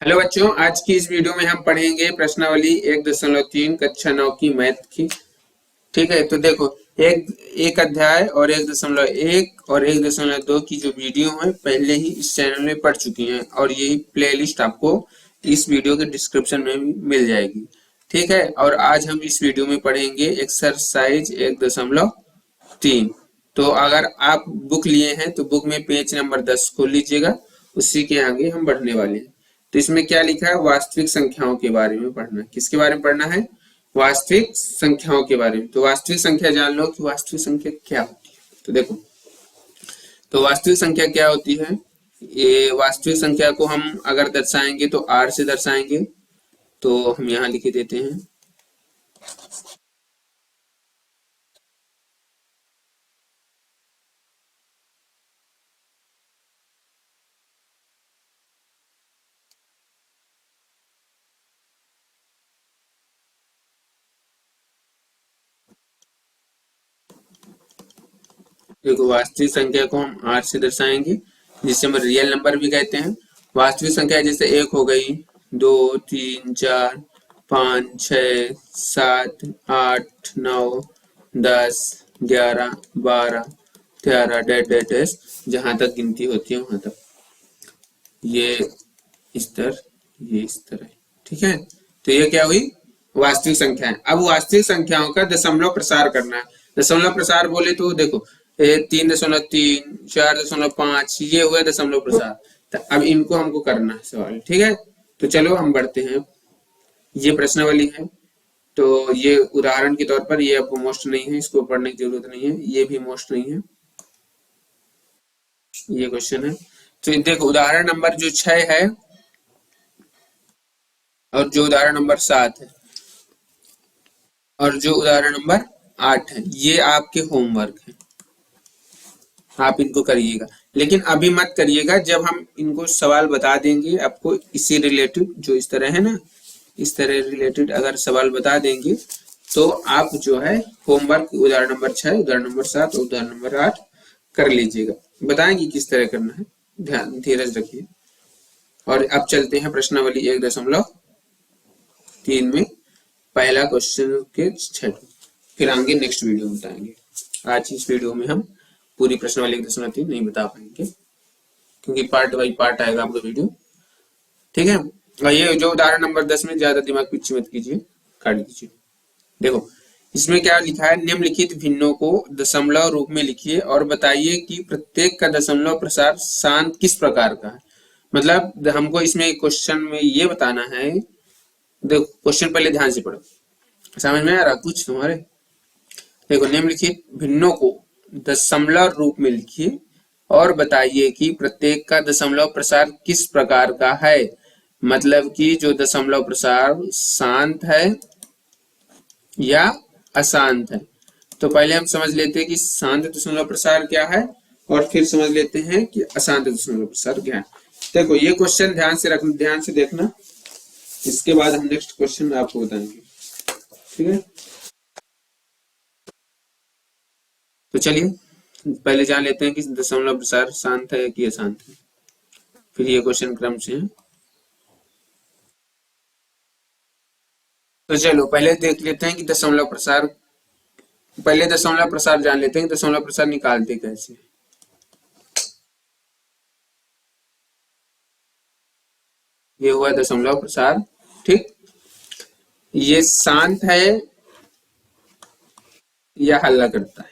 Hello बच्चों, आज की इस वीडियो में हम पढ़ेंगे प्रश्नावली 1.3 कक्षा 9 की मैथ की। ठीक है, तो देखो एक एक अध्याय और 1.1 और 1.2 की जो वीडियो है पहले ही इस चैनल में पढ़ चुकी हैं और यही प्लेलिस्ट आपको इस वीडियो के डिस्क्रिप्शन में भी मिल जाएगी। ठीक है, और आज हम इस वीडियो में पढ़ेंगे एक्सरसाइज 1.3। तो अगर आप बुक लिए हैं तो बुक में पेज नंबर 10 खोल लीजिएगा, उसी के आगे हम बढ़ने वाले हैं। तो इसमें क्या लिखा है, वास्तविक संख्याओं के बारे में पढ़ना है। किसके बारे में पढ़ना है? वास्तविक संख्याओं के बारे में। तो वास्तविक संख्या जान लो कि वास्तविक संख्या क्या होती है। तो देखो, तो वास्तविक संख्या क्या होती है। ये वास्तविक संख्या को हम अगर दर्शाएंगे तो आर से दर्शाएंगे। तो हम यहाँ लिख देते हैं। देखो, वास्तविक संख्या को हम आर से दर्शाएंगे, जिसे हम रियल नंबर भी कहते हैं। वास्तविक संख्या जैसे 1 हो गई, 2, 3, 4, 5, 6, 7, 8, 9, 10, 11, 12, 13 डैश डैश डैश, जहां तक गिनती होती है वहां तक। ये इस तरह, ये इस तरह। ठीक है, तो ये क्या हुई, वास्तविक संख्या है। अब वास्तविक संख्याओं का दशमलव प्रसार करना है। दशमलव प्रसार बोले तो देखो 3.3, 4.5, ये हुआ दशमलव प्रसार। तो अब इनको हमको करना है सवाल। ठीक है, तो चलो हम बढ़ते हैं। ये प्रश्नावली है, तो ये उदाहरण के तौर पर, ये आपको मोस्ट नहीं है, इसको पढ़ने की जरूरत नहीं है। ये भी मोस्ट नहीं है, ये क्वेश्चन है। तो देखो, उदाहरण नंबर जो 6 है और जो उदाहरण नंबर 7 है और जो उदाहरण नंबर 8 है, ये आपके होमवर्क है। आप इनको करिएगा, लेकिन अभी मत करिएगा। जब हम इनको सवाल बता देंगे आपको इसी रिलेटेड, जो इस तरह है ना, इस तरह रिलेटेड अगर सवाल बता देंगे तो आप जो है होमवर्क उदाहरण नंबर 6, उदाहरण नंबर 7 और उदाहरण नंबर 8 कर लीजिएगा। बताएंगे किस तरह करना है, ध्यान धीरज रखिए। और अब चलते हैं प्रश्नावली 1.3 में पहला क्वेश्चन के 6, फिर आगे नेक्स्ट वीडियो में बताएंगे। आज इस वीडियो में हम पूरी प्रश्नावली 1.3 नहीं बता पाएंगे, क्योंकि पार्ट बाई पार्ट आएगा आपका वीडियो। ठीक है, और ये जो उदाहरण नंबर 10 में ज्यादा दिमाग पीछे मत कीजिए, काट दीजिए। देखो, इसमें क्या लिखा है, निम्नलिखित भिन्नों को दशमलव रूप में लिखिए और बताइए कि प्रत्येक का दशमलव प्रसार शांत किस प्रकार का है। मतलब हमको इसमें क्वेश्चन में ये बताना है। देखो, क्वेश्चन पहले ध्यान से पढ़ो, समझ में आ रहा कुछ तुम्हारे? देखो, निम्नलिखित भिन्नों को दशमलव रूप में लिखिए और बताइए कि प्रत्येक का दशमलव प्रसार किस प्रकार का है। मतलब कि जो दशमलव प्रसार शांत है या अशांत है। तो पहले हम समझ लेते हैं कि शांत दशमलव प्रसार क्या है और फिर समझ लेते हैं कि अशांत दशमलव प्रसार क्या है। देखो, ये क्वेश्चन ध्यान से रखना, ध्यान से देखना, इसके बाद हम नेक्स्ट क्वेश्चन आपको बताएंगे। ठीक है, तो चलिए पहले जान लेते हैं कि दशमलव प्रसार शांत है कि अशांत है, फिर ये क्वेश्चन क्रम से है। तो चलो पहले देख लेते हैं कि दशमलव प्रसार, पहले दशमलव प्रसार जान लेते हैं, दशमलव प्रसार निकालते कैसे। ये हुआ दशमलव प्रसार। ठीक, ये शांत है या हल्ला करता है,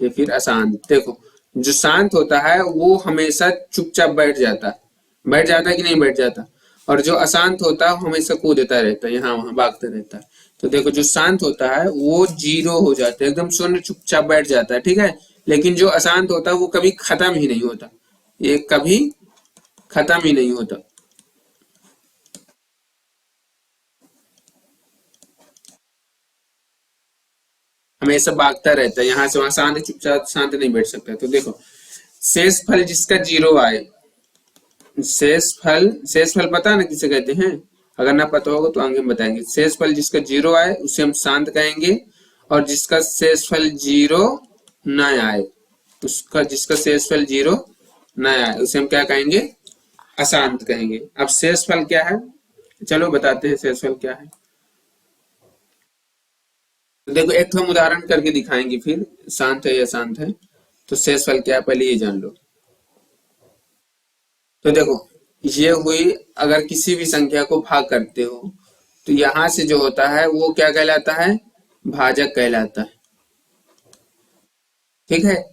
ये फिर अशांत। देखो, जो शांत होता है वो हमेशा चुपचाप बैठ जाता है कि नहीं बैठ जाता। और जो अशांत होता है हमेशा कूदता रहता है, यहाँ वहां भागता रहता है। तो देखो, जो शांत होता है वो 0 हो जाता है, एकदम शून्य, चुपचाप बैठ जाता है। ठीक है, लेकिन जो अशांत होता है वो कभी खत्म ही नहीं होता, ये कभी खत्म ही नहीं होता। हमेशा भागता रहता है, यहाँ से वहां, शांत चुपचाप शांत नहीं बैठ सकता। तो देखो, शेष फल जिसका 0 आए, शेष फल पता ना किसे कहते हैं? अगर ना पता होगा तो आगे हम बताएंगे। शेष फल जिसका 0 आए उसे हम शांत कहेंगे, और जिसका शेष फल 0 न आए, उसका जिसका शेष फल 0 न आए उसे हम क्या कहेंगे? अशांत कहेंगे। अब शेषफल क्या है, चलो बताते हैं शेषफल क्या है। तो देखो एक तो हम उदाहरण करके दिखाएंगे, फिर शांत है या अशांत है। तो शेषफल क्या है पहले ये जान लो। तो देखो ये हुई, अगर किसी भी संख्या को भाग करते हो तो यहां से जो होता है वो क्या कहलाता है, भाजक कहलाता है। ठीक है,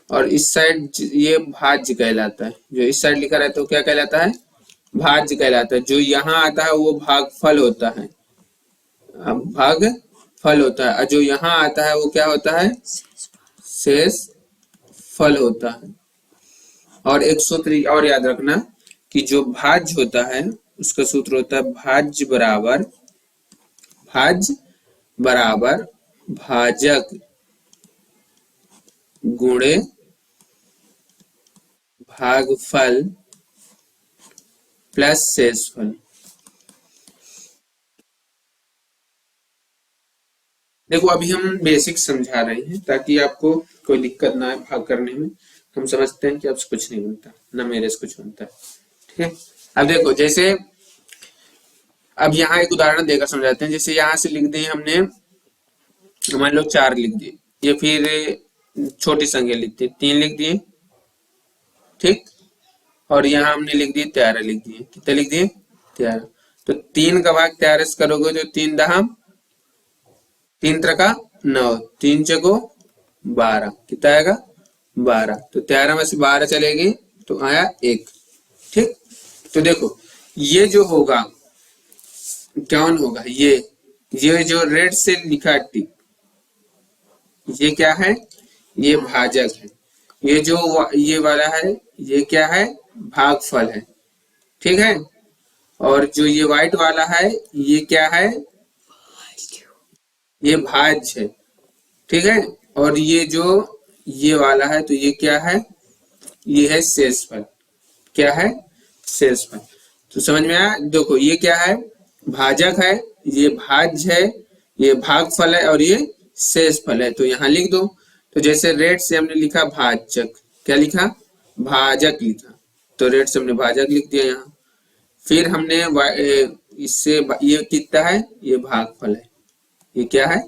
और इस साइड ये भाज्य कहलाता है। जो इस साइड लिखा रहता है वो क्या कहलाता है, भाज्य कहलाता है। जो यहाँ आता है वो भागफल होता है, भाग फल होता है। और जो यहाँ आता है वो क्या होता है, शेष फल होता है। और एक सूत्र और याद रखना कि जो भाज्य होता है उसका सूत्र होता है भाज्य बराबर भाजक गुणे भागफल प्लस शेषफल। देखो अभी हम बेसिक समझा रहे हैं ताकि आपको कोई दिक्कत ना आए भाग करने में। हम समझते हैं कि आपसे कुछ नहीं बनता, ना मेरे से कुछ बनता है। ठीक है, अब देखो जैसे अब यहाँ एक उदाहरण देकर समझाते हैं। जैसे यहाँ से लिख दिए हमने, मान लो 4 लिख दिए, ये फिर छोटी संख्या लिख दी 3 लिख दिए, ठीक। और यहाँ हमने लिख दिए 13 लिख दिए। कितने लिख दिए, 13। तो 3 का भाग 13 से करोगे तो 3 दहम 3 त्रिका 9, 3 चको 12, कितना आएगा 12। तो 13 में से 12 चलेगी तो आया 1। ठीक, तो देखो ये जो होगा कौन होगा, ये जो रेड से लिखा टिक, ये क्या है, ये भाजक है। ये जो ये वाला है ये क्या है, भागफल है। ठीक है, और जो ये व्हाइट वाला है ये क्या है, ये भाज्य है। ठीक है, और ये जो ये वाला है तो ये क्या है, ये है शेषफल। क्या है, शेषफल। तो समझ में आया। देखो ये क्या है, भाजक है, ये भाज्य है, ये भागफल है और ये शेषफल है। तो यहाँ लिख दो। तो जैसे रेड से हमने लिखा भाजक, क्या लिखा, भाजक लिखा, तो रेड से हमने भाजक लिख दिया यहाँ। फिर हमने इससे ये कितना है, ये भागफल है। ये क्या है,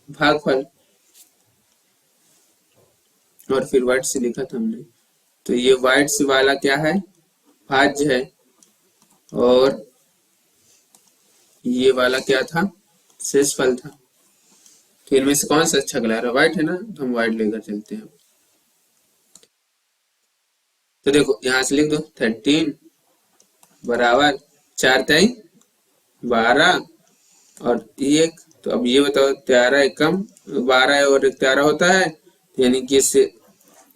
भागफल। और फिर व्हाइट से लिखा था हमने, तो ये व्हाइट से वाला क्या है, भाज्य है। और ये वाला क्या था, शेषफल था। तो इनमें से कौन सा अच्छा कलर है, व्हाइट है ना, तो हम व्हाइट लेकर चलते हैं। तो देखो यहां से लिख दो 13 बराबर 4 3 12 और 1। तो अब ये बताओ 13 एकम 12 और 13 होता है, यानी कि इससे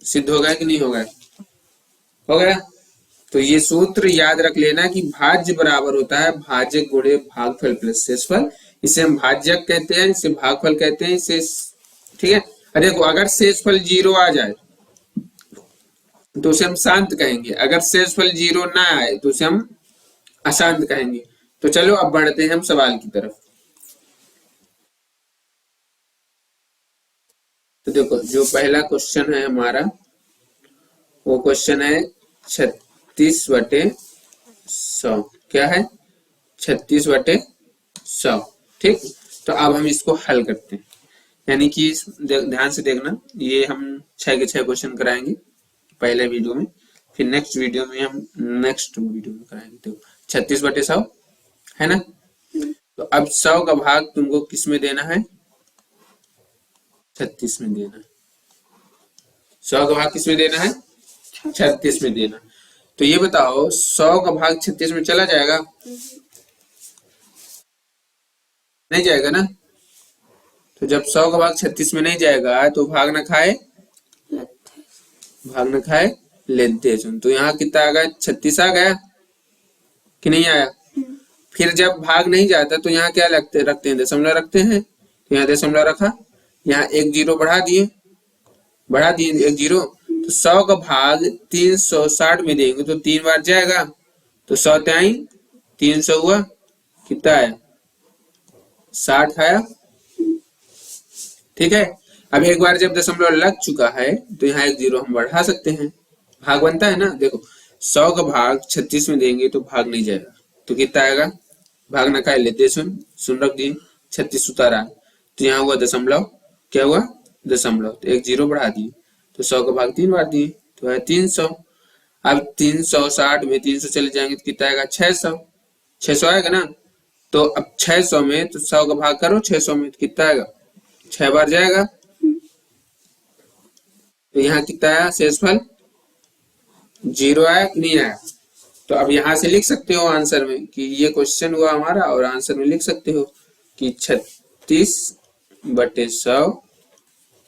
सिद्ध होगा कि नहीं होगा, हो गया। तो ये सूत्र याद रख लेना कि भाज्य बराबर होता है भाजक गुणे भागफल प्लस शेषफल। इसे हम भाजक कहते हैं, इसे भागफल कहते हैं, इसे, ठीक है। देखो अगर शेषफल 0 आ जाए तो उसे हम शांत कहेंगे, अगर शेषफल 0 ना आए तो उसे हम अशांत कहेंगे। तो चलो अब बढ़ते हैं हम सवाल की तरफ। तो देखो जो पहला क्वेश्चन है हमारा वो क्वेश्चन है 36/100। क्या है, 36/100। ठीक, तो अब हम इसको हल करते हैं। यानी कि ध्यान से देखना, ये हम 6 के 6 क्वेश्चन कराएंगे पहले वीडियो में, फिर नेक्स्ट वीडियो में हम कराएंगे। तो 36/100 है ना। तो अब 100 का भाग तुमको किस में देना है, 36 में देना है। 100 का भाग किस में देना है, 36 में देना। तो ये बताओ 100 का भाग 36 में चला जाएगा, नहीं जाएगा ना। तो जब 100 का भाग 36 में नहीं जाएगा तो भाग न खाए लेते। तो यहाँ कितना आ गया, 36 आ गया कि नहीं आया। फिर जब भाग नहीं जाता तो यहाँ क्या रखते हैं, दशमलव रखते हैं। तो यहाँ दशमलव रखा, यहाँ 1 0 बढ़ा दिए 1 0। तो 100 का भाग 360 में देंगे तो 3 बार जाएगा, तो 100 300 हुआ, कितना आया 60 आया। ठीक है, अब एक बार जब दशमलव लग चुका है तो यहाँ 1 0 हम बढ़ा सकते हैं, भाग बनता है ना। देखो 100 का भाग 36 में देंगे तो भाग नहीं जाएगा, तो कितना आएगा, भाग ना खाए लेते सुन रख दिए, 36 उतारा, तो यहाँ हुआ दशमलव, क्या हुआ दशमलव, तो एक जीरो बढ़ा दिए, तो 100 का भाग 3 बार दिए तो है 300। अब 360 में 300 चले जाएंगे तो कितना आएगा 600, 600 आएगा ना। तो अब 600 में तो 100 का भाग करो 600 में तो कितना आएगा, 6 बार जाएगा, तो यहाँ कितना आया शेषफल 0 आया कि नहीं आया। तो अब यहाँ से लिख सकते हो आंसर में कि ये क्वेश्चन हुआ हमारा, और आंसर में लिख सकते हो कि 36/100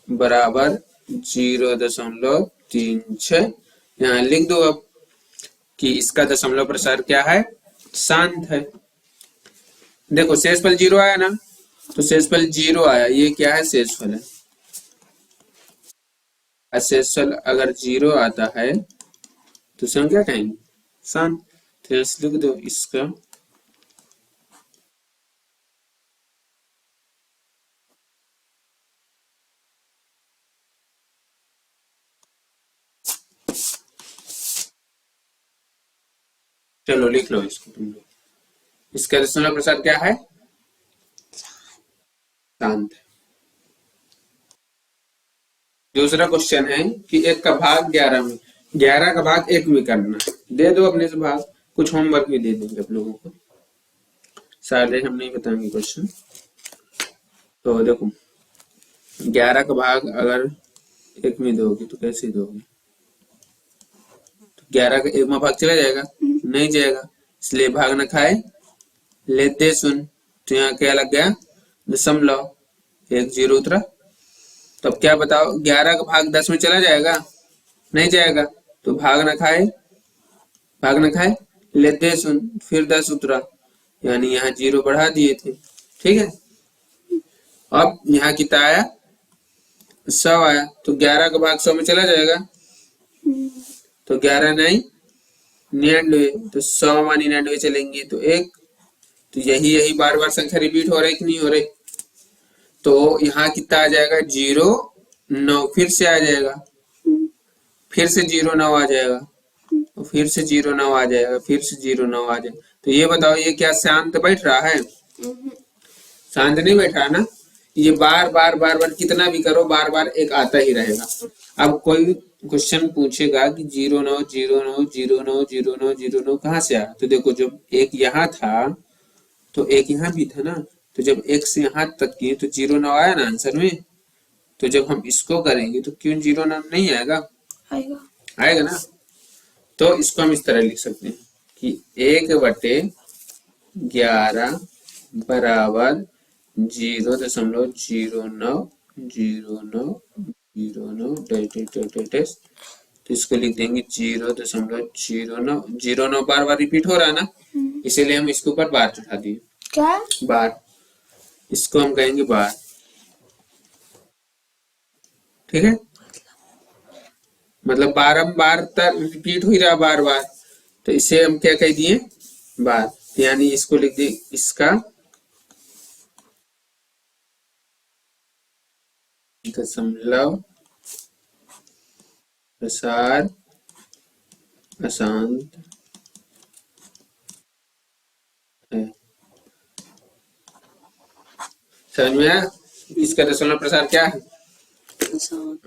बराबर 0.36। यहाँ लिख दो अब कि इसका दशमलव प्रसार क्या है, शांत है। देखो शेषफल 0 आया ना, तो शेषफल 0 आया, ये क्या है शेषफल है। शेषफल अगर 0 आता है तो हम क्या कहेंगे, शांत। तो लिख दो इसका चलो लिख लो इसको तुम लोग, इसका दशमलव प्रसार क्या है, शांत है। दूसरा क्वेश्चन है कि 1 का भाग 11 में, 11 का भाग 1 में करना, दे दो अपने से भाग, कुछ होमवर्क भी दे देंगे आप लोगों को, सारे हम नहीं बताएंगे क्वेश्चन। तो देखो 11 का भाग अगर 1 में दोगे तो कैसे दोगे, तो 11 का 1 में भाग चला जाएगा, नहीं जाएगा, इसलिए भाग न खाए लेते सुन, तो यहाँ क्या लग गया दशमलव, 1 0 उतरा। तो अब क्या बताओ 11 का भाग 10 में चला जाएगा, नहीं जाएगा, तो भाग न खाए लेते सुन, फिर 10 उतरा, यानी यहाँ 0 बढ़ा दिए थे, ठीक है। अब यहाँ कितना आया 100 आया, तो 11 का भाग 100 में चला जाएगा, तो 11 9 99, तो 100 में 99 चलेंगे तो 1, तो यही बार बार संख्या रिपीट हो रही कि नहीं हो रही। तो यहाँ कितना आ जाएगा 0 9, फिर से आ जाएगा, फिर से 0 9 आ जाएगा, तो फिर से 0 9 आ जाएगा, फिर से 0 9 आ जाएगा। तो ये बताओ ये क्या शांत बैठ रहा है, शांत नहीं बैठ रहा ना, ये बार बार कितना भी करो बार बार एक आता ही रहेगा। अब कोई क्वेश्चन पूछेगा कि 0 9 0 9 0 9 0 9 0 9 कहाँ से आया, तो देखो जब एक यहाँ था तो एक यहाँ भी था ना, तो जब एक से यहाँ तक किए तो 0 9 आया ना आंसर में, तो जब हम इसको करेंगे तो क्यों 0 9 नहीं आएगा, आएगा ना। तो इसको हम इस तरह लिख सकते हैं कि 1/11 बराबर 0.090909 तो इसको लिख देंगे 0.09, 09 बार बार रिपीट हो रहा है ना, इसीलिए हम इसके ऊपर बार चढ़ा दिए, क्या बार, इसको हम कहेंगे बार, ठीक है, मतलब बारंबार रिपीट हो रहा बार बार, तो इसे हम क्या कह दिए बार, यानी इसको लिख दिए इसका दशमलव प्रसार अशांत है। समझ में आया, इसका दशमलव प्रसार क्या है,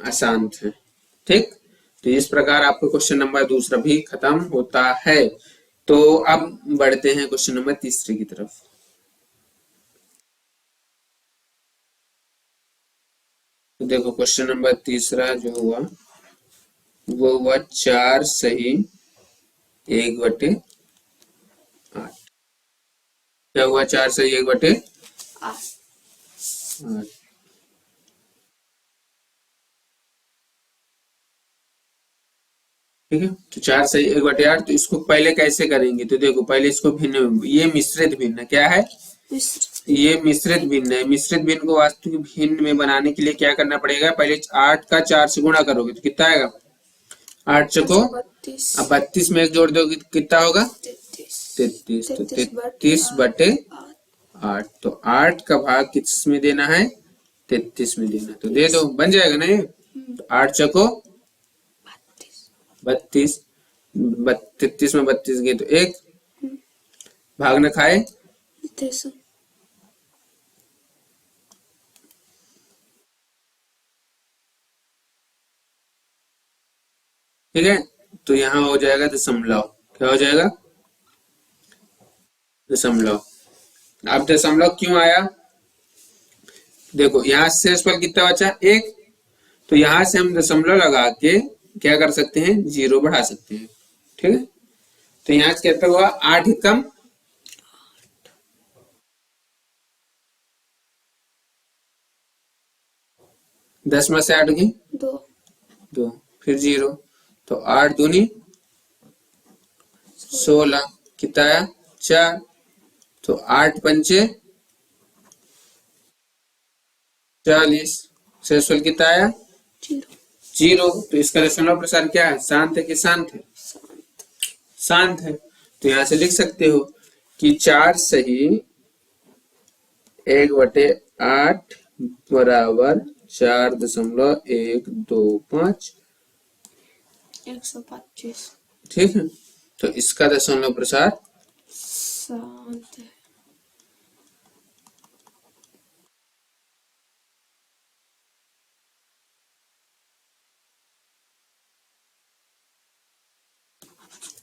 अशांत है, ठीक। तो इस प्रकार आपको क्वेश्चन नंबर दूसरा भी खत्म होता है। तो अब बढ़ते हैं क्वेश्चन नंबर तीसरे की तरफ। तो देखो क्वेश्चन नंबर तीसरा जो हुआ वो हुआ 4 सही 1/8। क्या हुआ 4 सही 1/8, ठीक है। तो 4 सही 1/8, तो इसको पहले कैसे करेंगे, तो देखो पहले इसको भिन्न, ये मिश्रित भिन्न क्या है, ये मिश्रित भिन्न है। मिश्रित भिन्न को वास्तविक भिन्न में बनाने के लिए क्या करना पड़ेगा, पहले 8 का 4 से गुणा करोगे तो कितना आएगा 8 चौको, अब 32 में 1 जोड़ दोगे तो कितना होगा 33, तो 33/8, तो 8 का भाग किस में देना है 33 में देना, तो दे दो बन जाएगा ना ये, तो 8 चौको 32, 33 में 32 गए तो 1, भाग न खाए 300 ठीक है। तो यहाँ हो जाएगा दशमलव, क्या हो जाएगा दशमलव। अब दशमलव क्यों आया, देखो यहाँ शेषफल कितना बचा 1, तो यहाँ से हम दशमलव लगा के क्या कर सकते हैं, 0 बढ़ा सकते हैं, ठीक है। तो यहाँ कितना हुआ 8 एकम 10 में से 8 गई 2, फिर 0, तो 8 दूनी 16, कितना आया 4, तो 8 पंचे 40, शेषफल कितना आया 0। तो इसका दशमलव प्रसार क्या है, शांत है कि शांत है, शांत है। तो यहां से लिख सकते हो कि 4 सही 1/8 बराबर 4.125, 125। ठीक है। तो इसका दशमलव प्रसार शांत है।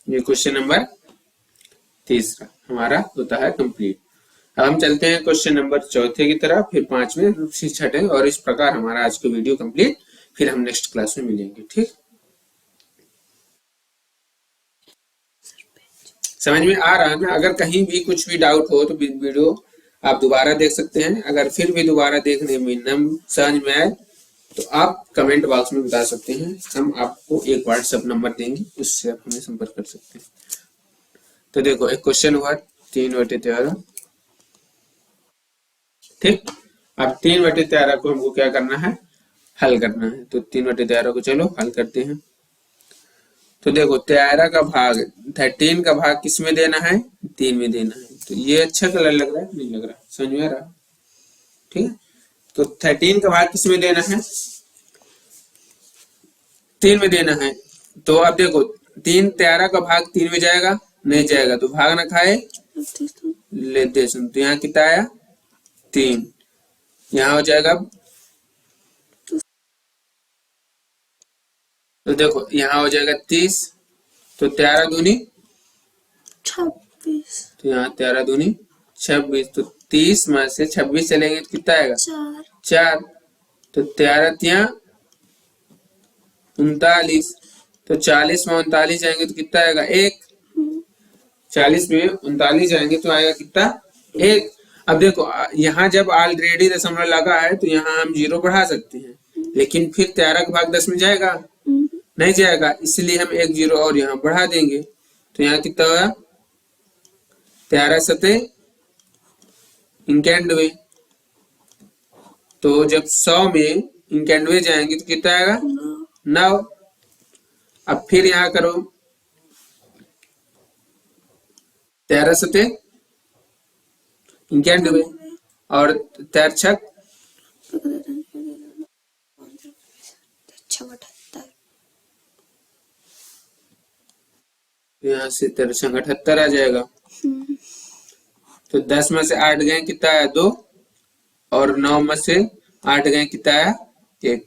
ये क्वेश्चन नंबर 3 हमारा होता है कंप्लीट। अब हम चलते हैं क्वेश्चन नंबर 4 की तरफ, फिर 5वें, फिर 6ठे, और इस प्रकार हमारा आज का वीडियो कंप्लीट। फिर हम नेक्स्ट क्लास में मिलेंगे, ठीक। समझ में आ रहा है ना, अगर कहीं भी कुछ भी डाउट हो तो वीडियो आप दोबारा देख सकते हैं। अगर फिर भी दोबारा देखने में न समझ में आए तो आप कमेंट बॉक्स में बता सकते हैं, हम आपको एक व्हाट्सएप नंबर देंगे, उससे आप हमें संपर्क कर सकते हैं। तो देखो एक क्वेश्चन हुआ 3/13, ठीक। अब 3/13 को हमको क्या करना है, हल करना है। तो 3/13 को चलो हल करते हैं। तो देखो 13 का भाग 13 का भाग किस में देना है, 3 में देना है। तो ये अच्छा कलर लग रहा है, नहीं लग रहा, समझ में आ रहा, ठीक है। तो 13 का भाग किस में देना है, 3 में देना है। तो अब देखो 13 का भाग 3 में जाएगा, नहीं जाएगा, तो भाग ना खाए लेते सुन। तो यहाँ कितना आया 3, यहाँ हो जाएगा, तो देखो यहाँ हो जाएगा 30, तो 13 दूनी 26, तो यहाँ 13 दूनी 26, तो 30 में से 26 चलेंगे तो कितना आएगा 4, तो 13 ત્યાં 39, तो 40 में 39 जाएंगे तो कितना आएगा 1, 40 में 39 जाएंगे तो आएगा कितना 1। अब देखो यहाँ जब ऑलरेडी दशमलव लगा है तो यहाँ हम 0 बढ़ा सकते हैं, लेकिन फिर 13 का भाग 10 में जाएगा, नहीं जाएगा, इसलिए हम 1 0 और यहाँ बढ़ा देंगे। तो यहाँ कितना होगा 13 सते 91, तो जब 100 में 91 जाएंगे तो कितना आएगा 9। अब फिर यहाँ करो 13 सते 91 और 13 छक 78, यहाँ से 13 छक 78 आ जाएगा। तो 10 में से 8 गए कितना आया 2, और 9 में से 8 गए कितना आया 1,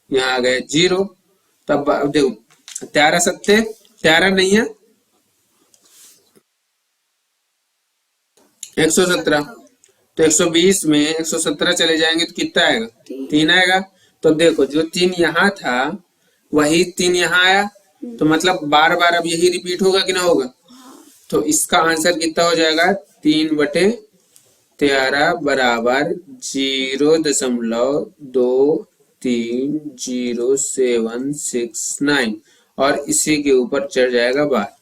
यहाँ आ गए 0। तब देखो 13 सत्ते 13 नहीं है 117, तो 120 में 117 चले जाएंगे तो कितना आएगा 3 आएगा। तो देखो जो 3 यहाँ था वही 3 यहाँ आया, तो मतलब बार बार अब यही रिपीट होगा कि ना होगा। तो इसका आंसर कितना हो जाएगा 3/13 बराबर 0.230769, और इसी के ऊपर चढ़ जाएगा बार,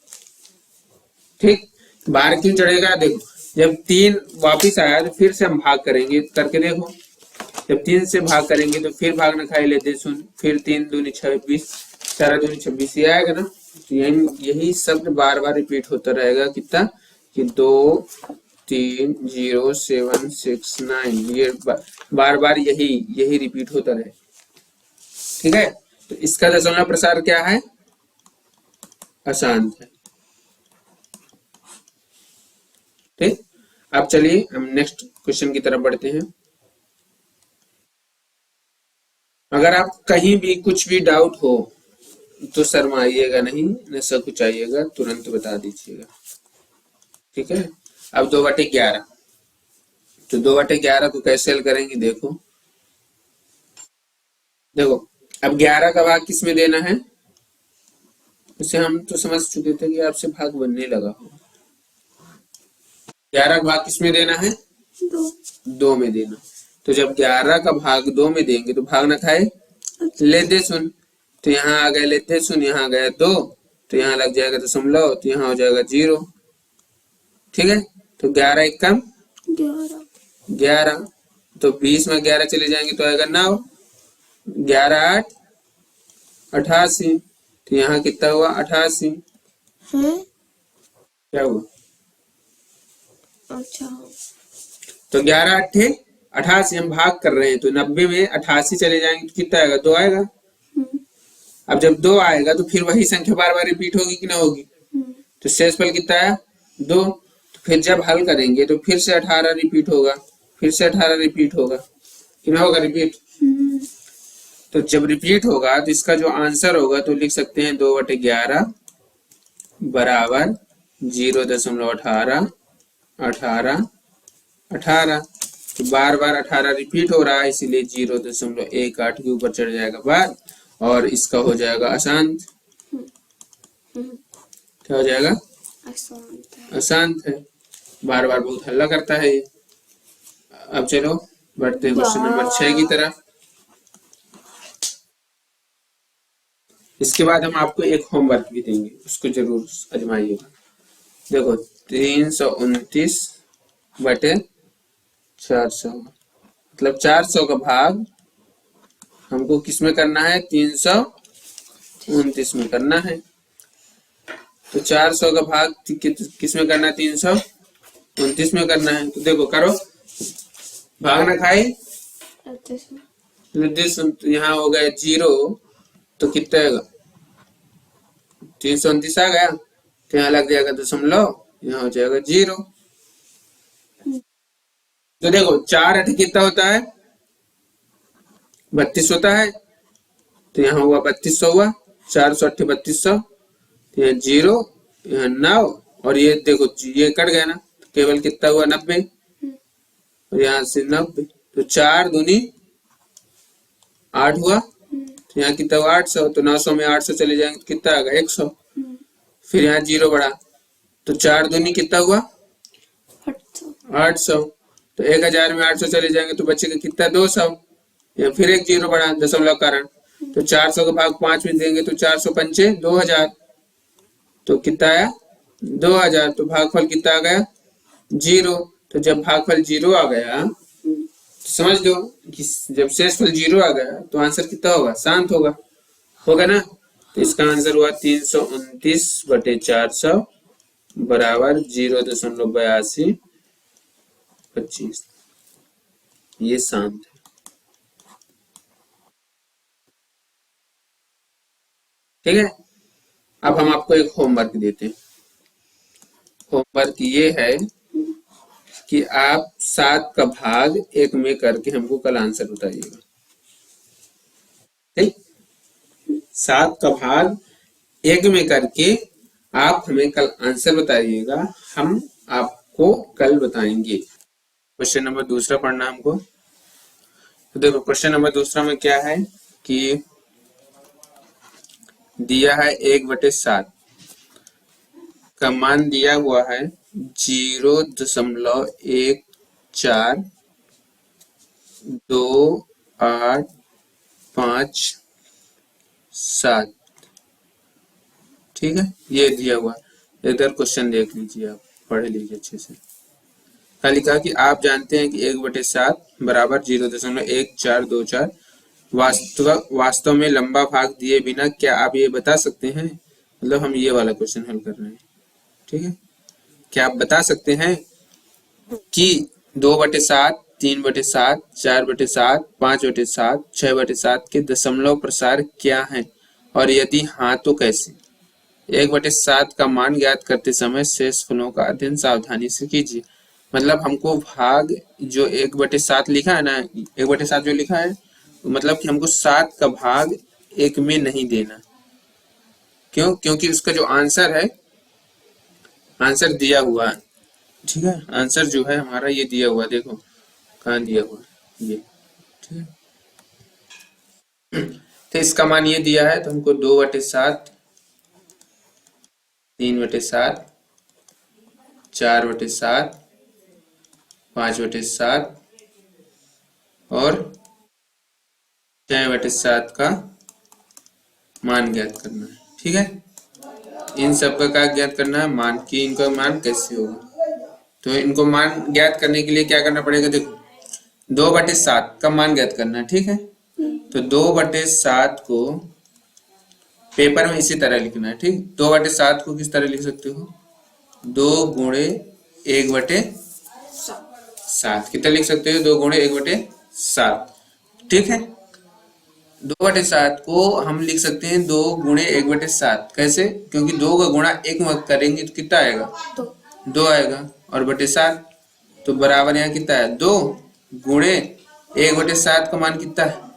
ठीक। बार क्यों चढ़ेगा, देखो जब 3 वापिस आया तो फिर से हम भाग करेंगे, करके देखो जब 3 से भाग करेंगे तो फिर भाग न खाई लेते सुन, फिर 3 दूनी 26, 4 दूनी 26, ये आएगा ना। तो यही शब्द बार बार रिपीट होता रहेगा, कितना कि 2300769, ये बार बार यही रिपीट होता रहे, ठीक है। तो इसका दशमलव प्रसार क्या है अशांत है। ठीक, अब चलिए हम नेक्स्ट क्वेश्चन की तरफ बढ़ते हैं। अगर आप कहीं भी कुछ भी डाउट हो तो शर्माइएगा नहीं, न सकुचाइएगा, तुरंत बता दीजिएगा। ठीक है, अब 2/11, तो 2/11 को कैसे हल करेंगे, देखो देखो, अब 11 का भाग किस में देना है, उसे हम तो समझ चुके थे कि आपसे भाग बनने लगा हो। 11 का भाग किस में देना है, 2 में देना। तो जब 11 का भाग 2 में देंगे तो भाग ना खाए लेते सुन, तो यहाँ आ गया लेते सुन, यहाँ आ गया 2, तो यहाँ लग जाएगा दशमलव, तो यहाँ हो जाएगा 0। ठीक है, तो 11 एक कम 11, तो 20 में 11 चले जाएंगे तो आएगा 9, 11 8 88, तो यहाँ कितना हुआ 88। क्या हुआ, अच्छा, तो 11 8 88 हम भाग कर रहे हैं, तो 90 में 88 चले जाएंगे तो कितना आएगा, 2 आएगा। अब जब 2 आएगा तो फिर वही संख्या बार बार रिपीट होगी कि ना होगी, तो शेषफल कितना आया 2, तो फिर जब हल करेंगे तो फिर से 18 रिपीट होगा, फिर से 18 रिपीट होगा कि ना होगा रिपीट। तो जब रिपीट होगा तो इसका जो आंसर होगा तो लिख सकते हैं 2/11 बराबर 0.18 18 18, तो बार बार 18 रिपीट हो रहा है, इसीलिए 0.18 के ऊपर चढ़ जाएगा बार, और इसका हो जाएगा अशांत। क्या हो जाएगा, अशांत है, बार बार बहुत हल्ला करता है ये। अब चलो बढ़ते हैं क्वेश्चन नंबर 6 की तरफ। इसके बाद हम आपको एक होमवर्क भी देंगे, उसको जरूर आजमाइएगा। देखो 329/400, मतलब 400 का भाग हमको किस में करना है, 329 में करना है। तो 400 का भाग किस में करना है, 329 में करना है। तो देखो करो, भाग ना खाए तो यहाँ हो गया 0, तो कितना आएगा 329 आ गया, तो यहाँ लग जाएगा दशमलव, यहाँ हो जाएगा 0। तो देखो 4 8 कितना होता है, 32 होता है, तो यहाँ हुआ 3200 हुआ, 400 8 3200, तो यहाँ 0, यहाँ 9, और ये देखो ये कट गया ना, तो केवल कितना हुआ 90, और यहाँ से 90, तो 4 दूनी 8 हुआ, तो यहाँ कितना हुआ 800, तो 900 में 800 चले जाएंगे तो कितना आ गया 100, फिर यहाँ 0 बढ़ा, तो 4 दूनी कितना हुआ 800, तो 1000 में 800 चले जाएंगे तो बचेगा कितना 200, या फिर एक 0 बढ़ा दशमलव कारण, तो 400 का भाग 5 में देंगे तो 400 पंचे 2000, तो कितना आया 2000, तो भागफल कितना आ गया 0। तो जब भागफल 0 आ गया तो समझ लो कि जब शेषफल 0 आ गया तो आंसर कितना होगा, शांत होगा, होगा ना। तो इसका आंसर हुआ 329/400 बराबर 0.8225, ये शांत है। ठीक है, अब हम आपको एक होमवर्क देते हैं। होमवर्क ये है कि आप 7 का भाग 1 में करके हमको कल आंसर बताइएगा। ठीक, 7 का भाग 1 में करके आप हमें कल आंसर बताइएगा, हम आपको कल बताएंगे। क्वेश्चन नंबर दूसरा पढ़ना हमको। तो देखो क्वेश्चन नंबर दूसरा में क्या है कि दिया है 1/7 का मान दिया हुआ है 0.142857। ठीक है, ये दिया हुआ, इधर क्वेश्चन देख लीजिए, आप पढ़ लीजिए अच्छे से। खाली कहा कि आप जानते हैं कि 1/7 बराबर 0.1424, वास्तव में लंबा भाग दिए बिना क्या आप ये बता सकते हैं, मतलब हम ये वाला क्वेश्चन हल कर रहे हैं। ठीक है, क्या आप बता सकते हैं कि 2/7 3/7 4/7 5/7 6/7 के दशमलव प्रसार क्या है, और यदि हाँ तो कैसे। 1/7 का मान ज्ञात करते समय शेष फलों का अध्ययन सावधानी से कीजिए। मतलब हमको भाग जो 1/7 लिखा है ना, 1/7 जो लिखा है, मतलब कि हमको 7 का भाग 1 में नहीं देना। क्यों? क्योंकि उसका जो आंसर है, आंसर दिया हुआ है, ठीक है, आंसर जो है हमारा ये दिया हुआ, देखो कहाँ दिया हुआ ये, ठीक है। तो इसका मान ये दिया है, तो हमको 2/7, 3/7, 4/7, 5/7 और 6/7 का मान ज्ञात करना है, ठीक है। इन सब का क्या ज्ञात करना है? मान की इनका मान कैसे होगा। तो इनको मान ज्ञात करने के लिए क्या करना पड़ेगा, देखो 2/7 का मान ज्ञात करना है, ठीक है। तो 2/7 को पेपर में इसी तरह लिखना है, ठीक। 2/7 को किस तरह लिख सकते हो? 2 गुणे 1/7 कितना लिख सकते हो? 2 गुणे 1/7, ठीक है। 2/7 को हम लिख सकते हैं 2 गुणे 1/7। कैसे? क्योंकि 2 का गुणा 1 में करेंगे तो कितना आएगा? 2 आएगा, और बटे 7 तो बराबर यहाँ कितना है? 2 गुणे 1/7 का मान कितना है?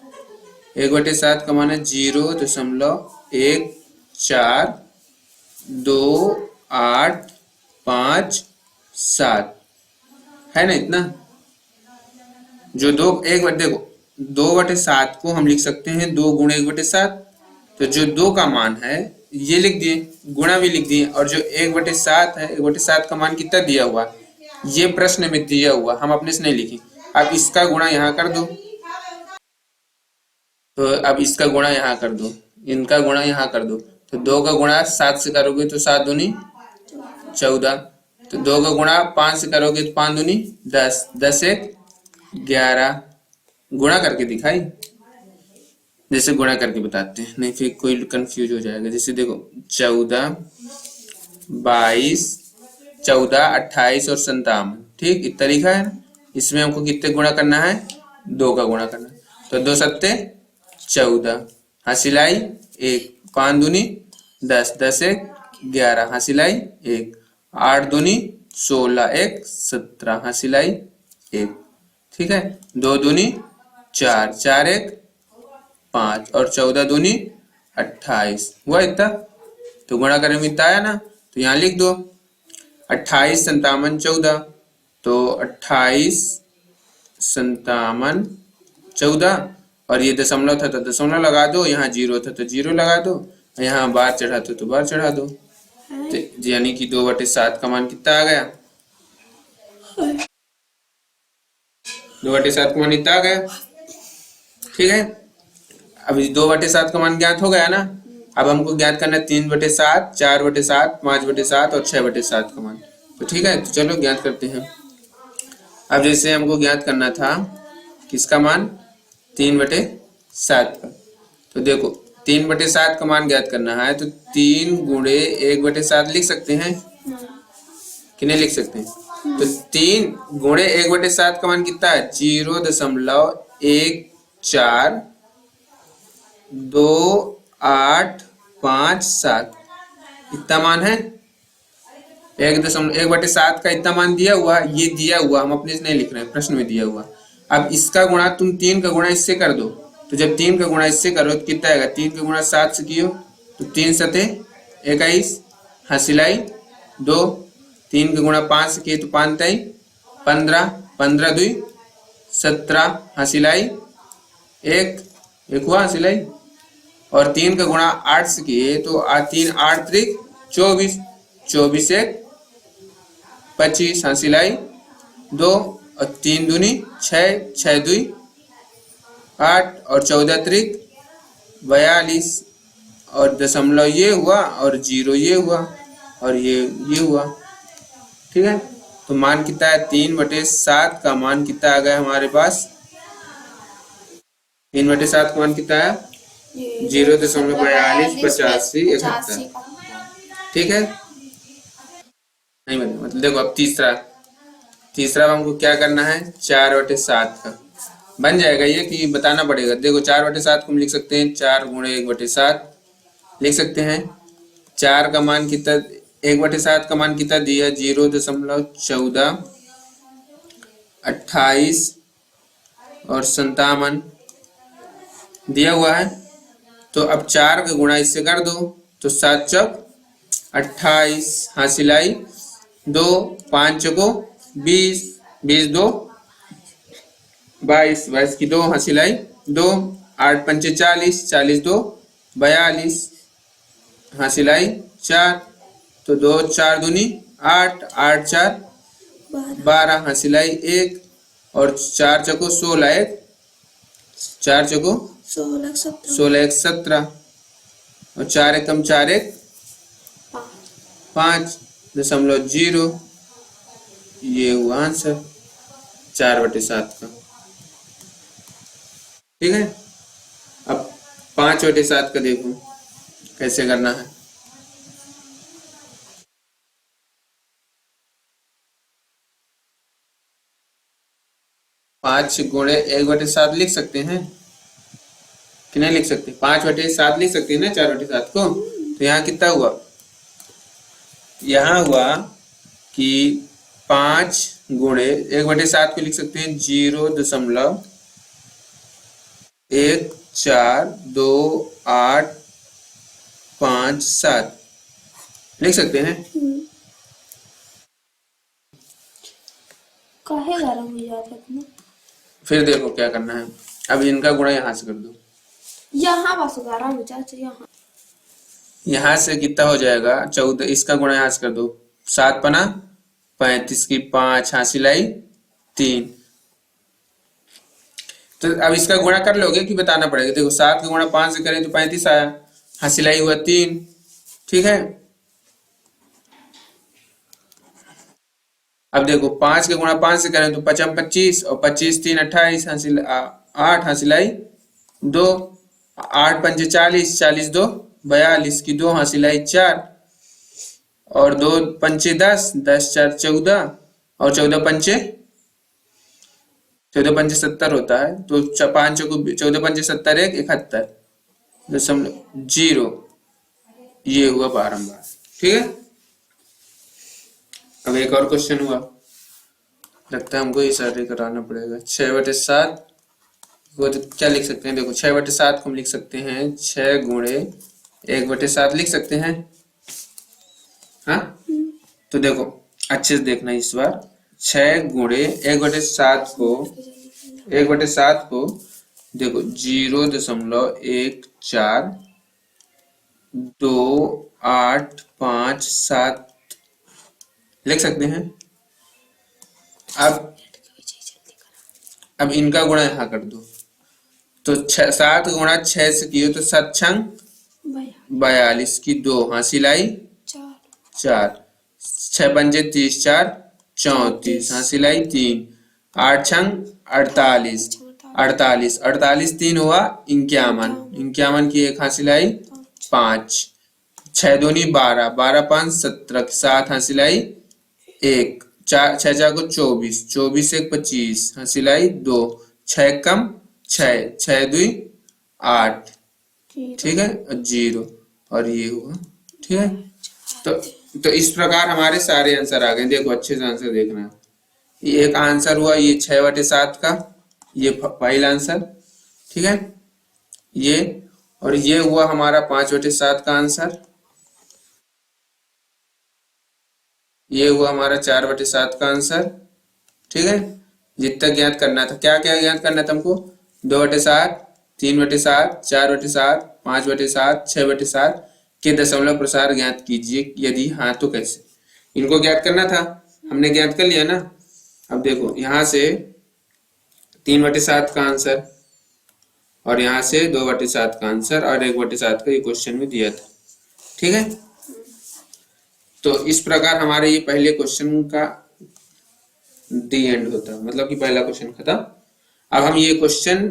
1/7 का मान है 0.142857 है ना, इतना। जो देखो 2/7 को हम लिख सकते हैं 2 गुणे 1/7। तो जो 2 का मान है ये लिख दिए, गुणा भी लिख दिए, और जो 1/7 है, 1/7 का मान कितना दिया हुआ, ये प्रश्न में दिया हुआ, हम अपने से नहीं लिखे। अब इसका गुणा यहाँ कर दो, तो अब इसका गुणा यहाँ कर दो, इनका गुणा यहाँ कर दो। तो 2 का गुणा 7 से करोगे तो 7 दूनी 14, तो 2 का गुणा 5 से करोगे तो 5 दूनी 10, 10 1 11। गुणा करके दिखाई, जैसे गुणा करके बताते हैं, नहीं फिर कोई कंफ्यूज हो जाएगा। जैसे देखो 14, 22, 14, 28 और 57, ठीक, इतना लिखा है ना। इसमें हमको कितने गुणा करना है? 2 का गुणा करना है। तो 2 सत्ते 14, हासिलाई 1, 5 दूनी 10, 10 1 11, हासिलाई 1, 8 दूनी 16, 1 17, हासिलाई 1, ठीक है। 2 दूनी 4, 4 1 5 और 14 दूनी 28 हुआ इतना। तो गुणा करने में इतना आया ना, तो यहाँ लिख दो 28 57 14, तो 28 57 14, और ये दशमलव था तो दशमलव लगा दो, यहाँ 0 था तो 0 लगा दो, यहाँ बार चढ़ा तो बार चढ़ा दो। तो यानी कि 2/7 का मान कितना आ गया? 2/7 का मान इतना आ गया, ठीक है। अभी 2/7 का मान ज्ञात हो गया ना। अब हमको ज्ञात करना है 3/7, 4/7, 5/7 और 6/7 का मान। तो ठीक है, तो चलो ज्ञात करते हैं। अब जैसे हमको ज्ञात करना था किसका मान? 3/7 का। तो देखो 3/7 का मान ज्ञात करना है, तो 3 गुणे 1/7 लिख सकते हैं कि नहीं लिख सकते हैं? तो 3 गुणे 1/7 का मान कितना है? 0.1827 इतना मान है। 1/7 का इतना मान दिया हुआ, ये दिया हुआ, हम अपने से नहीं लिख रहे हैं, प्रश्न में दिया हुआ। अब इसका गुणा तुम 3 का गुणा इससे कर दो, तो जब 3 का गुणा इससे करो तो कितना आएगा? 3 का गुणा 7 से कियो तो 3 सते 21, हासिलाई 2, 3 का गुणा 5 से किए तो 5 तई 15, 15 2 17, हासिलाई 1 हुआ हासिलाई, और 3 का गुणा 8 से किए तो 3 8 3 24, 24 1 25, हासिलाई 2, और 3 दूनी 6, 6 2 8 और 14 3 42, और दशमलव ये हुआ और 0 ये हुआ और ये हुआ, ठीक है। तो मान कितना है? 3/7 का मान कितना आ गया हमारे पास? 3/7 का मान कितना है? 0.428571, ठीक है। नहीं मतलब देखो अब तीसरा हमको क्या करना है? 4/7 का बन जाएगा ये, कि बताना पड़ेगा। देखो 4/7 को हम लिख सकते हैं 4 गुणे 1/7 लिख सकते हैं। 4 का मान कितना, 1/7 का मान कितना दिया, 0.1428 और 57 दिया हुआ है। तो अब 4 का गुणा इससे कर दो, तो 7 चौक 28, हासिल आई 2, 5 चौको 20, 20 2 22, 22 की 2 हासिल आई 2, 8 पंचे 40, 40 2 42, हासिल आई 4, तो 2 4 दूनी 8, 8 4 12, हासिल आई 1 और 4 चौको 16, 1 4 चौको 16 17 16 1 17 और 4 एकम 4 1 5.0। ये हुआ आंसर 4/7 का। ठीक है, अब 5/7 का देखो कैसे करना है। पांच गुणे 1/7 लिख सकते हैं कि नहीं लिख सकते? 5/7 लिख सकते हैं ना 4/7 को। तो यहाँ कितना हुआ, यहाँ हुआ कि 5 गुणे 1/7 को लिख सकते हैं 0.142857 लिख सकते हैं। काहे गरम हो जाता है? फिर देखो क्या करना है, अब इनका गुणा यहाँ से कर दो, यहाँ बस गरम हो जाता है। यहाँ से कितना हो जाएगा 14, इसका गुणा यहाँ से कर दो, 7 पना 35 की 5, हासिल आई 3। तो अब इसका गुणा कर लोगे कि बताना पड़ेगा? देखो 7 का गुणा 5 से करें तो 35 आया, हासिल आई हुआ 3। ठीक है, अब देखो 5 के गुणा 5 से करें तो 5 25 और 25 3 28, हासिल 8, हासिल आई 2, 8 पंचे 40, 40 2 42 की 2, हासिल आई 4 और 2 पंचे 10, 10 4 14 और 14 पंचे 70 होता है। तो 5 को 14 पंचे 70 1 71.0। ये हुआ बारंबार। ठीक है, अब एक और क्वेश्चन हुआ, लगता है हमको ये सारे कराना पड़ेगा। 6/7 वो तो क्या लिख सकते हैं, देखो 6/7 को हम लिख सकते हैं 6 गुणे 1/7 लिख सकते हैं। हाँ, तो देखो अच्छे से देखना इस बार, 6 गुणे 1/7 को देखो 0.142857 लिख सकते हैं। अब इनका गुणा यहाँ कर दो, तो 7 गुणा 6 से किए तो 7 छंग 42 की 2, हासिल आई 4, 6 पंजे 30 4 34, हासिल आई 3, 8 छंग 48 48 48 3 हुआ 51 51 की 1, हासिल आई 5, 6 दूनी 12 12 5 17 की 7, हासिल आई 1, 4 6 4 को 24 24 1 25, हासिल आई 2, 6 कम 6 6 2 8। ठीक है, 0 और ये हुआ। ठीक है, तो इस प्रकार हमारे सारे आंसर आ गए। देखो अच्छे से आंसर देखना, ये एक आंसर हुआ ये 6/7 का, ये पहला आंसर। ठीक है, ये और ये हुआ हमारा 5/7 का आंसर, ये हुआ हमारा 4/7 का आंसर। ठीक है, जितना ज्ञात करना था, क्या क्या ज्ञात करना था हमको, 2/7 3/7 4/7 5/7 6/7 के दशमलव प्रसार ज्ञात कीजिए, यदि हाँ तो कैसे। इनको ज्ञात करना था, हमने ज्ञात कर लिया ना। अब देखो यहाँ से 3/7 का आंसर और यहाँ से 2/7 का आंसर और 1/7 का ये क्वेश्चन में दिया था। ठीक है, तो इस प्रकार हमारे ये पहले क्वेश्चन का दी एंड होता है, मतलब कि पहला क्वेश्चन खत्म। अब हम ये क्वेश्चन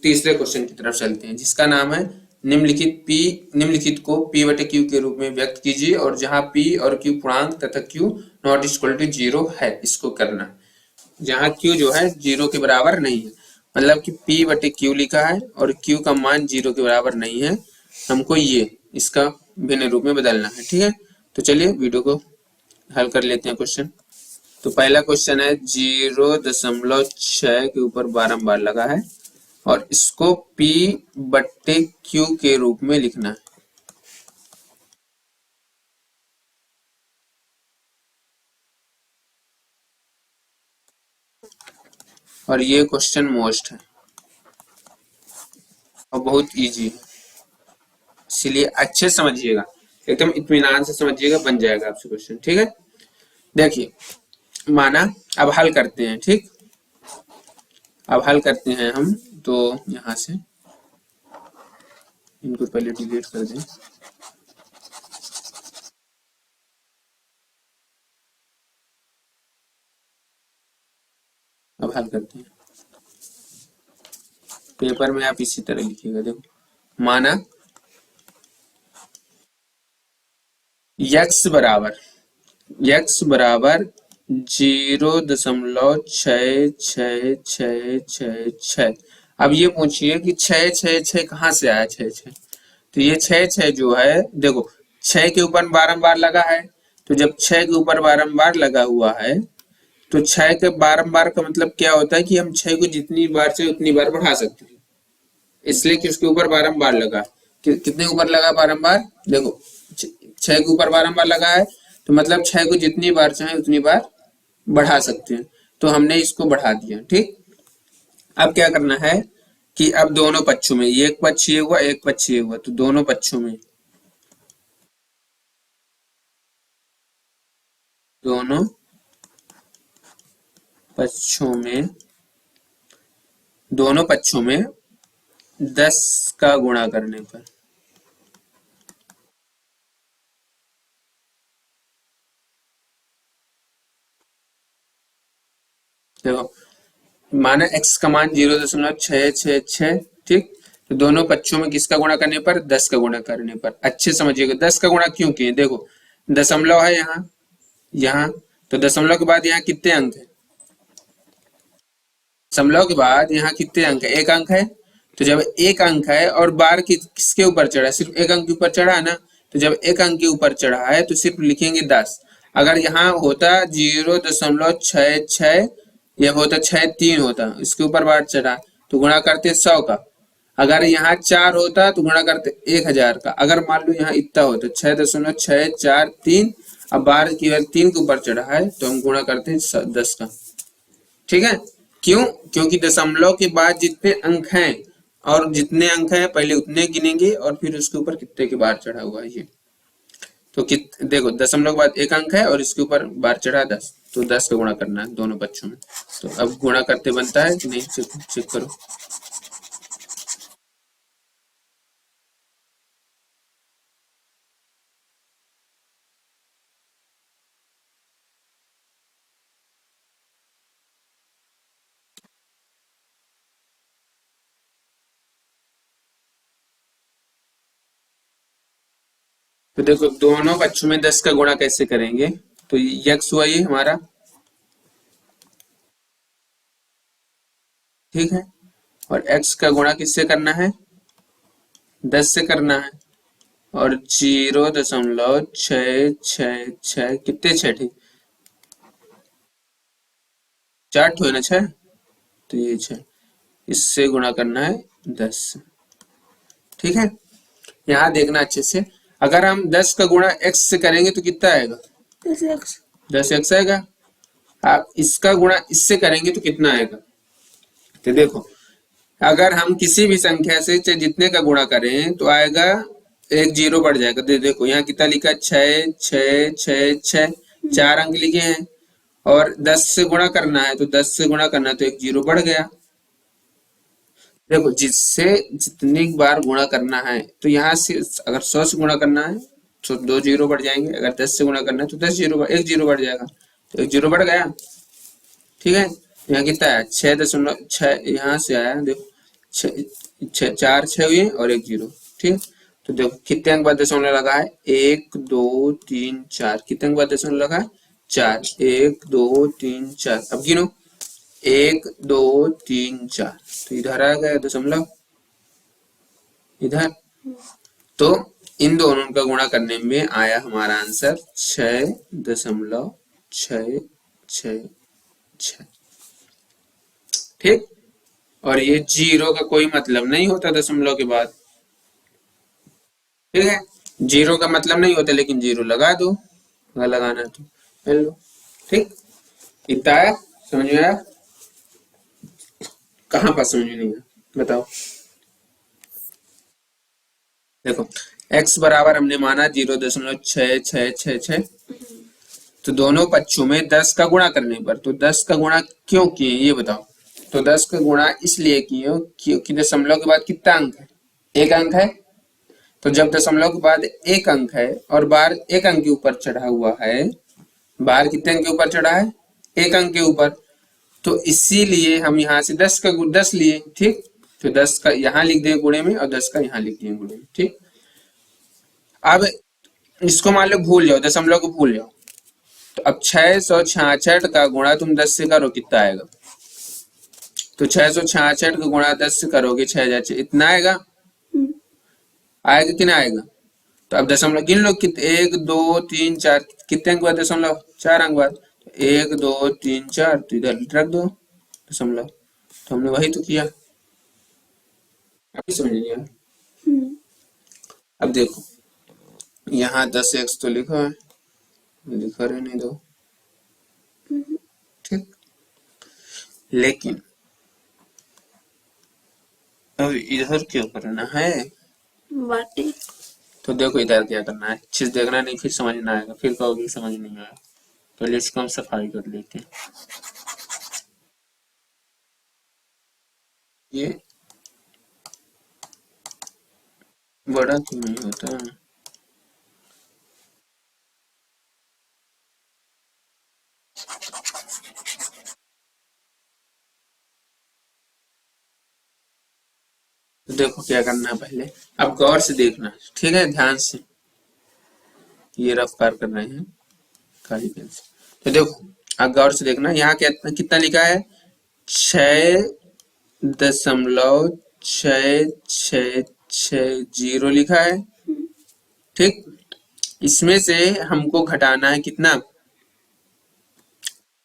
तीसरे क्वेश्चन की तरफ चलते हैं, जिसका नाम है निम्नलिखित को P/Q के रूप में व्यक्त कीजिए और जहां P और Q पूर्णांक तथा Q नॉट इक्वल टू 0 है, इसको करना है। जहां Q जो है 0 के बराबर नहीं है, मतलब कि P/Q लिखा है और Q का मान 0 के बराबर नहीं है, हमको ये इसका भिन्न रूप में बदलना है। ठीक है, तो चलिए वीडियो को हल कर लेते हैं क्वेश्चन। तो पहला क्वेश्चन है 0.6 के ऊपर बारंबार लगा है और इसको P बट्टे Q के रूप में लिखना है। और ये क्वेश्चन मोस्ट है और बहुत इजी है, इसलिए अच्छे से समझिएगा, एकदम इत्मीनान से समझिएगा, बन जाएगा आपसे क्वेश्चन। ठीक है, देखिए माना अब हल करते हैं। ठीक, अब हल करते हैं हम। तो यहां से इनको पहले डिलीट कर दें। अब हल करते हैं, पेपर में आप इसी तरह लिखिएगा। देखो माना x बराबर 0.6666। अब ये पूछिए कि 666 कहाँ से आया 66? तो ये 66 जो है, देखो 6 के ऊपर बारंबार लगा है, तो जब 6 के ऊपर बारंबार लगा हुआ है तो 6 के बारंबार का मतलब क्या होता है कि हम 6 को जितनी बार चाहे उतनी बार बढ़ा सकते हैं, इसलिए कि उसके ऊपर बारंबार लगा। कितने ऊपर लगा बारंबार? देखो 6 के ऊपर बारंबार लगा है, तो मतलब 6 को जितनी बार चाहे उतनी बार बढ़ा सकते हैं, तो हमने इसको बढ़ा दिया। ठीक, अब क्या करना है कि अब दोनों पक्षों में, एक पक्ष ये हुआ एक पक्ष ये हुआ, तो दोनों पक्षों में, दोनों पक्षों में, दोनों पक्षों में 10 का गुणा करने पर, देखो माना x का मान 0.666। ठीक, तो दोनों पक्षों में किसका गुणा करने पर? 10 का गुणा करने पर। अच्छे समझिएगा 10 का गुणा क्यों किए। देखो दशमलव है यहाँ, तो दशमलव के बाद यहाँ कितने अंक है? दशमलव के बाद यहाँ कितने अंक है? एक अंक है। तो जब एक अंक है और बार किसके ऊपर चढ़ा है? सिर्फ एक अंक के ऊपर चढ़ा है ना, तो जब एक अंक के ऊपर चढ़ा है तो सिर्फ लिखेंगे 10। अगर यहाँ होता 0.66, यह होता 63 होता, इसके ऊपर बार चढ़ा तो गुणा करते 100 का। अगर यहाँ 4 होता तो गुणा करते 1000 का। अगर मान लो यहाँ इतना होता 6.643, अब बार केवल 3 के ऊपर चढ़ा है तो हम गुणा करते हैं 10 का। ठीक है, क्यों? क्योंकि दशमलव के बाद जितने अंक हैं और जितने अंक हैं पहले उतने गिनेंगे और फिर उसके ऊपर कितने के बार चढ़ा हुआ है ये। तो देखो दशमलव के बाद एक अंक है और इसके ऊपर बार चढ़ा 10, तो 10 का गुणा करना है दोनों पक्षों में। तो अब गुणा करते बनता है कि नहीं, चेक करो। तो देखो दोनों पक्षों में 10 का गुणा कैसे करेंगे, तो यक्स हुआ ये हमारा। ठीक है, और x का गुणा किससे करना है? 10 से करना है। और 0.666 कितने 6 ठीक 4 ठो है ना 6, तो ये 6 इससे गुणा करना है 10। ठीक है, यहाँ देखना अच्छे से, अगर हम 10 का गुणा x से करेंगे तो कितना आएगा? 10x आएगा। आप इसका गुणा इससे करेंगे तो कितना आएगा? तो देखो अगर हम किसी भी संख्या से चाहे जितने का गुणा करें तो आएगा, एक जीरो बढ़ जाएगा। देखो यहाँ कितना लिखा है? 6 6 6 6, 4 अंक लिखे हैं और 10 से गुणा करना है, तो 10 से गुणा करना है तो एक जीरो बढ़ गया। देखो जिससे जितनी बार गुणा करना है, तो यहाँ से अगर 100 से गुणा करना है तो 2 जीरो बढ़ जाएंगे, अगर 10 से गुणा करना है तो 10 जीरो, एक जीरो बढ़ जाएगा, तो एक जीरो बढ़ गया। ठीक है, यहाँ कितना है? 6.6 यहाँ से आया, देखो 4 6 हुए और एक जीरो। ठीक, तो देखो कितने अंक बाद दशमलव लगा है? 1 2 3 4। कितने अंक बाद दशमलव लगा है? 4। 1 2 3 4। अब गिनो 1 2 3 4, तो इधर आ गया दशमलव इधर। तो इन दोनों का गुणा करने में आया हमारा आंसर 6.666। ठीक। और ये जीरो का कोई मतलब नहीं होता दशमलव के बाद। ठीक है, जीरो का मतलब नहीं होता, लेकिन जीरो लगा दो अगर लगाना है तो। हेलो, ठीक। इतना है, समझ में आया? कहाँ पर समझ में नहीं आया बताओ। देखो x बराबर हमने माना 0.6666, तो दोनों पक्षों में 10 का गुणा करने पर, तो 10 का गुणा क्यों किए ये बताओ। तो 10 का गुणा इसलिए किए क्योंकि दशमलव के बाद कितना अंक है, एक अंक है। तो जब दशमलव के बाद एक अंक है और बार एक अंक के ऊपर चढ़ा हुआ है, बार कितने अंक के ऊपर चढ़ा है, एक अंक के ऊपर, तो इसीलिए हम यहाँ से 10 का 10 लिए। ठीक, तो 10 का यहाँ लिख दिए गुणे में और 10 का यहाँ लिख दिए गुणे में। ठीक, अब इसको मान लो भूल जाओ, दशमलव को भूल जाओ, तो अब 666 का गुणा तुम 10 से करो, कितना आएगा। तो 666 का गुणा 10 से करोगे 6 इतना आएगा, आएगा कि ना आएगा। तो अब दशमलव गिन लो, कितने 1 2 3 4, कितने अंक बाद दशमलव, 4 अंक बाद। 1 2 3 4, तो इधर रख दो दशमलव। तो हमने वही तो किया, अभी समझ लिया। अब देखो यहाँ 10x तो लिखा है, लिखा रहने दो। ठीक, लेकिन अब इधर क्यों करना है, बाटे। तो देखो इधर क्या करना है, अच्छे से देखना, नहीं फिर समझ ना आएगा, फिर कहोगे समझ नहीं आया। पहले इसको हम सफाई कर लेते हैं। ये बड़ा क्यों नहीं होता, तो देखो क्या करना है पहले, अब गौर से देखना, ठीक है, ध्यान से। ये रफ कार कर रहे हैं काली पेन से, तो देखो अब गौर से देखना, यहाँ क्या कितना लिखा है, 6.6660 लिखा है। ठीक, इसमें से हमको घटाना है कितना,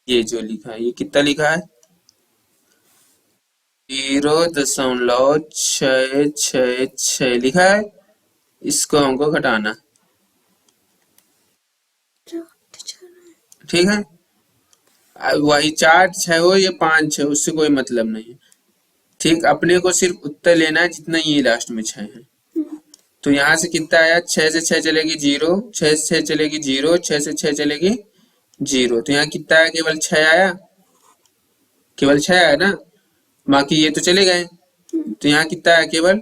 ये जो लिखा है ये कितना लिखा है, 0.666 लिखा है, इसको हमको घटाना। ठीक है, वही 4 6 हो या 5 6, उससे कोई मतलब नहीं है। ठीक, अपने को सिर्फ उत्तर लेना है जितना ये लास्ट में 6 है। तो यहाँ से कितना आया, 6 से 6 चलेगी 0, 6 से 6 चलेगी 0, 6 से 6 चलेगी 0, तो यहाँ कितना आया, केवल 6 आया, केवल 6 आया ना, बाकी ये तो चले गए। तो यहाँ कितना आया, केवल,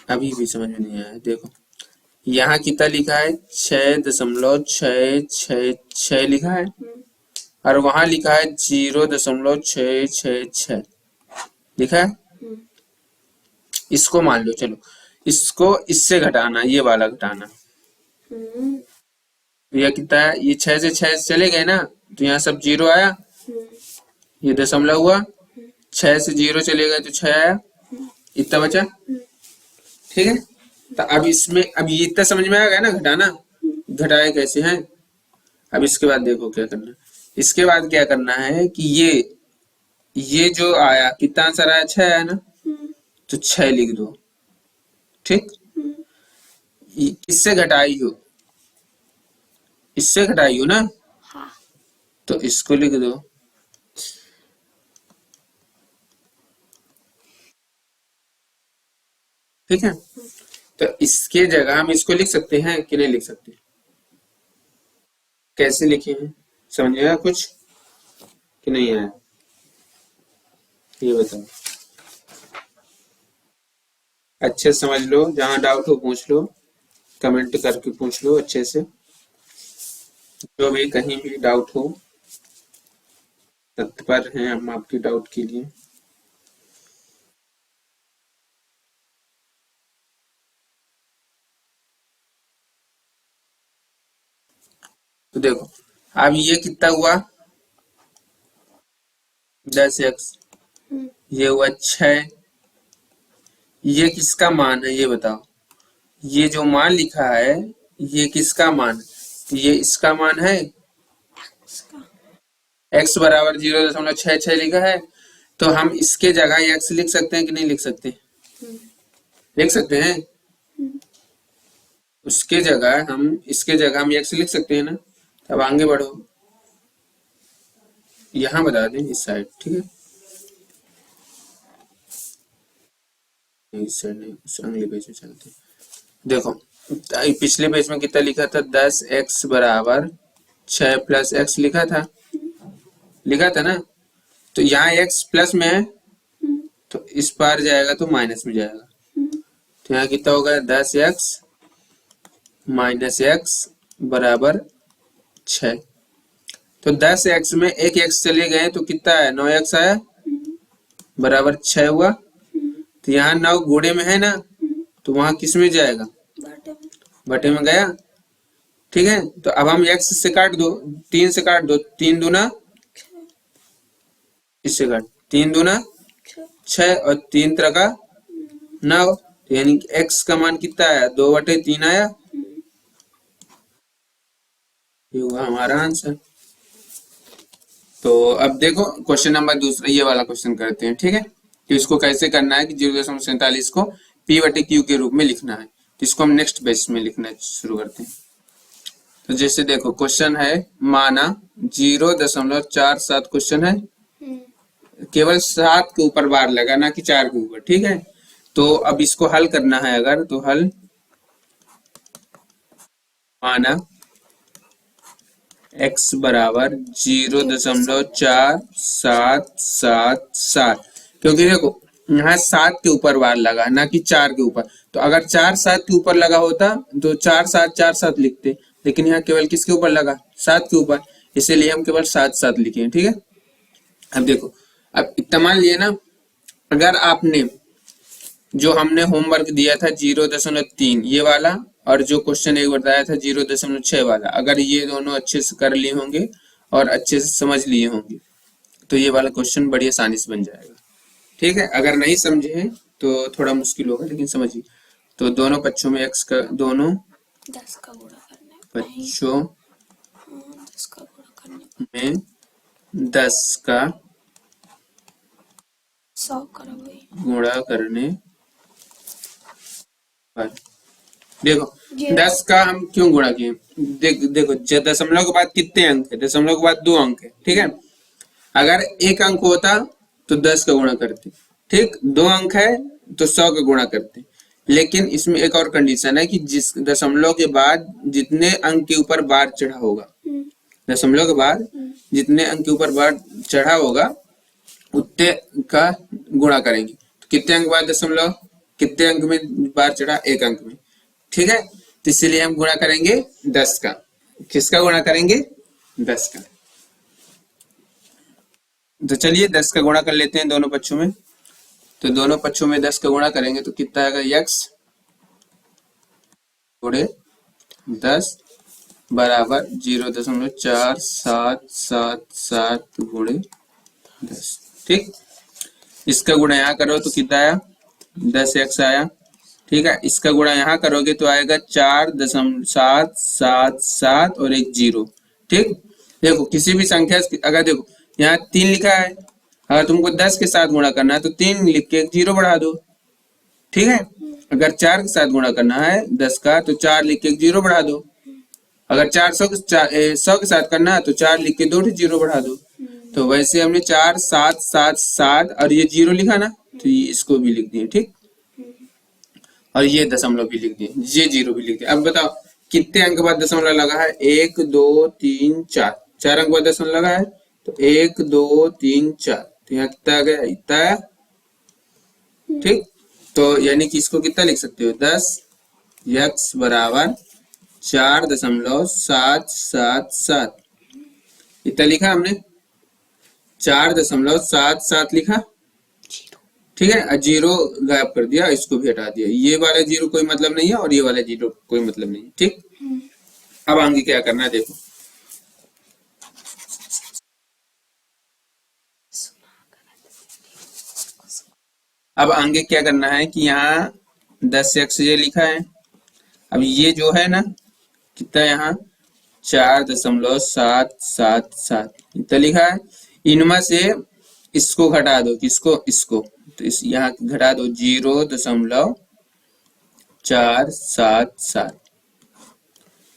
अभी भी समझ में नहीं आया। देखो यहाँ कितना लिखा है, 6.666 लिखा है, और वहां लिखा है 0.666 लिखा है। इसको मान लो, चलो इसको इससे घटाना, ये वाला घटाना। तो यह कितना है, ये 6 से 6 चले गए ना, तो यहाँ सब 0 आया, ये दशमलव हुआ, 6 से 0 चले गए तो 6 आया, इतना बचा। ठीक है, तो अब इसमें, अब ये इतना समझ में आ गया ना घटाना, घटाए कैसे हैं। अब इसके बाद देखो क्या करना, इसके बाद क्या करना है कि ये जो आया, कितना आंसर आया, 6 आया ना, तो 6 लिख दो। ठीक, इससे घटाई हो, इससे घटाई हो ना, हाँ। तो इसको लिख दो। ठीक है, तो इसके जगह हम इसको लिख सकते हैं कि नहीं लिख सकते, कैसे लिखे हैं, समझ आया कुछ कि नहीं आया, ये बताओ। अच्छे से समझ लो, जहां डाउट हो पूछ लो, कमेंट करके पूछ लो अच्छे से, जो भी कहीं भी डाउट हो, तत्पर हैं हम आपकी डाउट के लिए। तो देखो अब ये कितना हुआ, 10x, ये हुआ 6, ये किसका मान है ये बताओ। ये जो मान लिखा है ये किसका मान है? तो ये इसका मान है। इसका। x बराबर 0.66 लिखा है, तो हम इसके जगह x लिख सकते हैं कि नहीं लिख सकते? हम्म, लिख सकते हैं। हम्म, उसके जगह हम इसके जगह हम x लिख सकते हैं ना। अब आगे बढ़ो, यहाँ बता दें इस साइड, ठीक है। नहीं, इस साइड नहीं, उस अगले पेज में चलते हैं। देखो पिछले पेज में कितना लिखा था, 10x बराबर 6 प्लस x लिखा था ना। तो यहाँ x प्लस में है, हम्म, तो इस पार जाएगा तो माइनस में जाएगा। हम्म, तो यहाँ कितना होगा, 10x माइनस x बराबर 6। तो 10x में एक x चले गए तो कितना है, 9x आया, बराबर 6 हुआ। तो यहाँ 9 गुणे में है ना, तो वहां किस में जाएगा, बाटे में। बटे में गया। ठीक है, तो अब हम x से काट दो, 3 से काट दो, 3 दूना, छः, इससे काट, 3 दूना छः, 6 और 3 का 9। तो यानी कि x का मान कितना आया, 2/3 आया। ये हुआ हमारा आंसर। तो अब देखो क्वेश्चन नंबर दूसरा, ये वाला क्वेश्चन करते हैं, ठीक है। तो इसको कैसे करना है कि 0.47 को p/q के रूप में लिखना है। तो इसको हम नेक्स्ट बेस में लिखना शुरू करते हैं। तो जैसे देखो क्वेश्चन है, माना 0.47 क्वेश्चन है, केवल 7 के ऊपर बार लगा, ना कि 4 के ऊपर, ठीक है। तो अब इसको हल करना है अगर, तो हल माना x बराबर 0.4777, क्योंकि देखो यहाँ 7 के ऊपर बार लगा, ना कि 4 के ऊपर। तो अगर 4 7 के ऊपर लगा होता तो 4 7 लिखते, लेकिन यहाँ केवल किसके ऊपर लगा, 7 के ऊपर, इसीलिए हम केवल 7 लिखे हैं, ठीक है। अब देखो, अब इतना मान लिए ना, अगर आपने जो हमने होमवर्क दिया था 0.3 ये वाला, और जो क्वेश्चन एक बताया था 0.6 वाला, अगर ये दोनों अच्छे से कर लिए होंगे और अच्छे से समझ लिए होंगे तो ये वाला क्वेश्चन बड़ी आसानी से बन जाएगा, ठीक है। अगर नहीं समझे हैं तो थोड़ा मुश्किल होगा, लेकिन समझिए। तो दोनों पक्षों में x का, दोनों 10 का गुणा करने पक्षों 10 का गुणा करने में 10 का 100 करो भाई। गुणा करने पर, देखो ये 10 का हम क्यों गुणा किए, देखो दशमलव के बाद कितने अंक है, दशमलव के बाद 2 अंक है, ठीक है। अगर 1 अंक होता तो 10 का गुणा करते, ठीक। 2 अंक है तो 100 का गुणा करते। लेकिन इसमें एक और कंडीशन है कि जिस दशमलव के बाद जितने अंक के ऊपर बार चढ़ा होगा, दशमलव के बाद जितने अंक के ऊपर बार चढ़ा होगा उतने का गुणा करेंगे। तो कितने अंक बाद दशमलव, कितने अंक में बार चढ़ा, 1 अंक में, ठीक है। तो इसलिए हम गुणा करेंगे 10 का। किसका गुणा करेंगे, 10 का। तो चलिए 10 का गुणा कर लेते हैं दोनों पक्षों में। तो दोनों पक्षों में 10 का गुणा करेंगे तो कितना आएगा, x गुणे 10 बराबर 0.4777 गुणे 10, ठीक। इसका गुणा यहाँ करो तो कितना आया, 10x आया, ठीक है। इसका गुणा यहाँ करोगे तो आएगा 4.777 और एक 0, ठीक। देखो किसी भी संख्या, अगर देखो यहाँ 3 लिखा है, अगर तुमको 10 के साथ गुणा करना है तो 3 लिख के 0 बढ़ा दो, ठीक है। अगर 4 के साथ गुणा करना है 10 का तो 4 लिख के 0 बढ़ा दो। अगर 100 के साथ करना है तो 4 लिख के 2 0 बढ़ा दो। तो वैसे हमने 4777 और ये 0 लिखा ना, तो ये इसको भी लिख दिए, ठीक। और ये दशमलव भी लिख दिए, ये 0 भी लिख दिए। अब बताओ कितने अंक बाद दशमलव लगा है, 1 2 3 4, 4 अंक बाद दशमलव लगा है, तो 1 2 3 4, तो यहाँ कितना आ गया, इतना आया, ठीक। तो यानी कि इसको कितना लिख सकते हो, 10 x बराबर 4.777, इतना लिखा हमने, 4.77 लिखा, ठीक है। 0 गायब कर दिया, इसको भी हटा दिया, ये वाला 0 कोई मतलब नहीं है और ये वाला 0 कोई मतलब नहीं है, ठीक। अब आगे क्या करना है देखो, अब आगे क्या करना है कि यहाँ 10x ये लिखा है। अब ये जो है ना कितना यहाँ 4.777 इतना लिखा है। इनमें से इसको घटा दो, किसको, इसको, तो इस यहाँ घटा दो 0.477।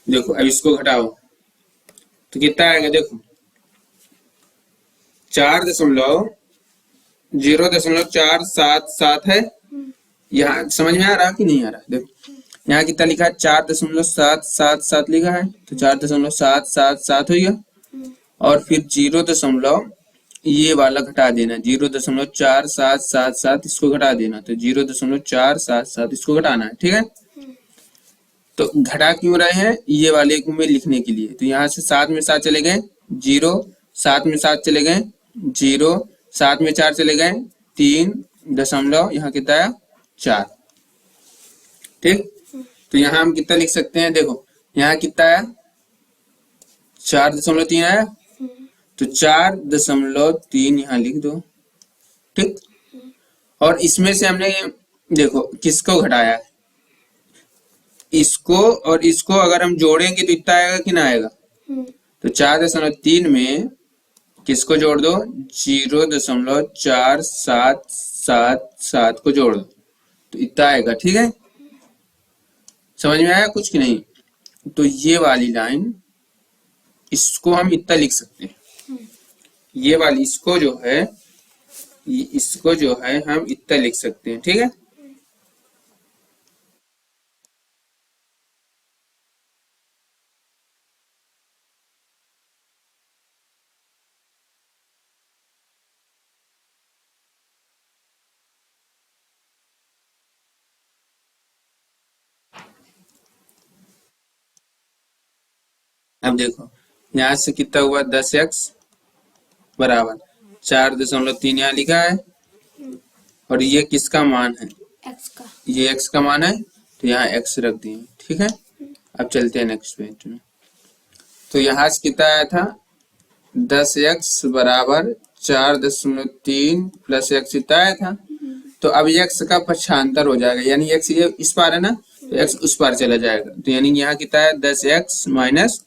देखो अब इसको घटाओ तो कितना आएगा, देखो 0.477 है। यहाँ समझ में आ रहा कि नहीं आ रहा? देखो यहाँ कितना लिखा है 4.777 लिखा है, तो 4.777 हो गया। और फिर 0. ये वाला घटा देना 0.4777 इसको घटा देना, तो 0.477 इसको घटाना है। ठीक है, तो घटा क्यों रहे हैं, ये वाले को में लिखने के लिए। तो यहाँ से 7 में 7 चले गए 0, 7 में 7 चले गए 0, 7 में 4 चले गए 3 दशमलव यहाँ कितना आया 4। ठीक, तो यहाँ हम कितना लिख सकते हैं, देखो यहाँ कितना आया 4.3 आया, तो 4.3 यहाँ लिख दो। ठीक, और इसमें से हमने देखो किसको घटाया है, इसको और इसको अगर हम जोड़ेंगे तो इतना आएगा कि ना आएगा। तो 4.3 में किसको जोड़ दो 0.4777 को जोड़ दो तो इतना आएगा। ठीक है, समझ में आया कुछ कि नहीं? तो ये वाली लाइन इसको हम इतना लिख सकते हैं, ये वाली इसको जो है इसको जो है हम इतना लिख सकते हैं। ठीक है, अब देखो यहाँ से कितना हुआ 10x बराबर 4.3 यहाँ लिखा है, और ये किसका मान है, एक्स का, ये x का मान है, तो यहाँ x रख दिए। ठीक है, अब चलते हैं नेक्स्ट पेज में। तो यहाँ से कितना आया था 10x बराबर 4.3 प्लस x इतना आया था। तो अब x का पक्षांतर हो जाएगा, यानी x ये इस पार है ना, तो x उस पार चला जाएगा। तो यानी यहाँ कितना है 10x माइनस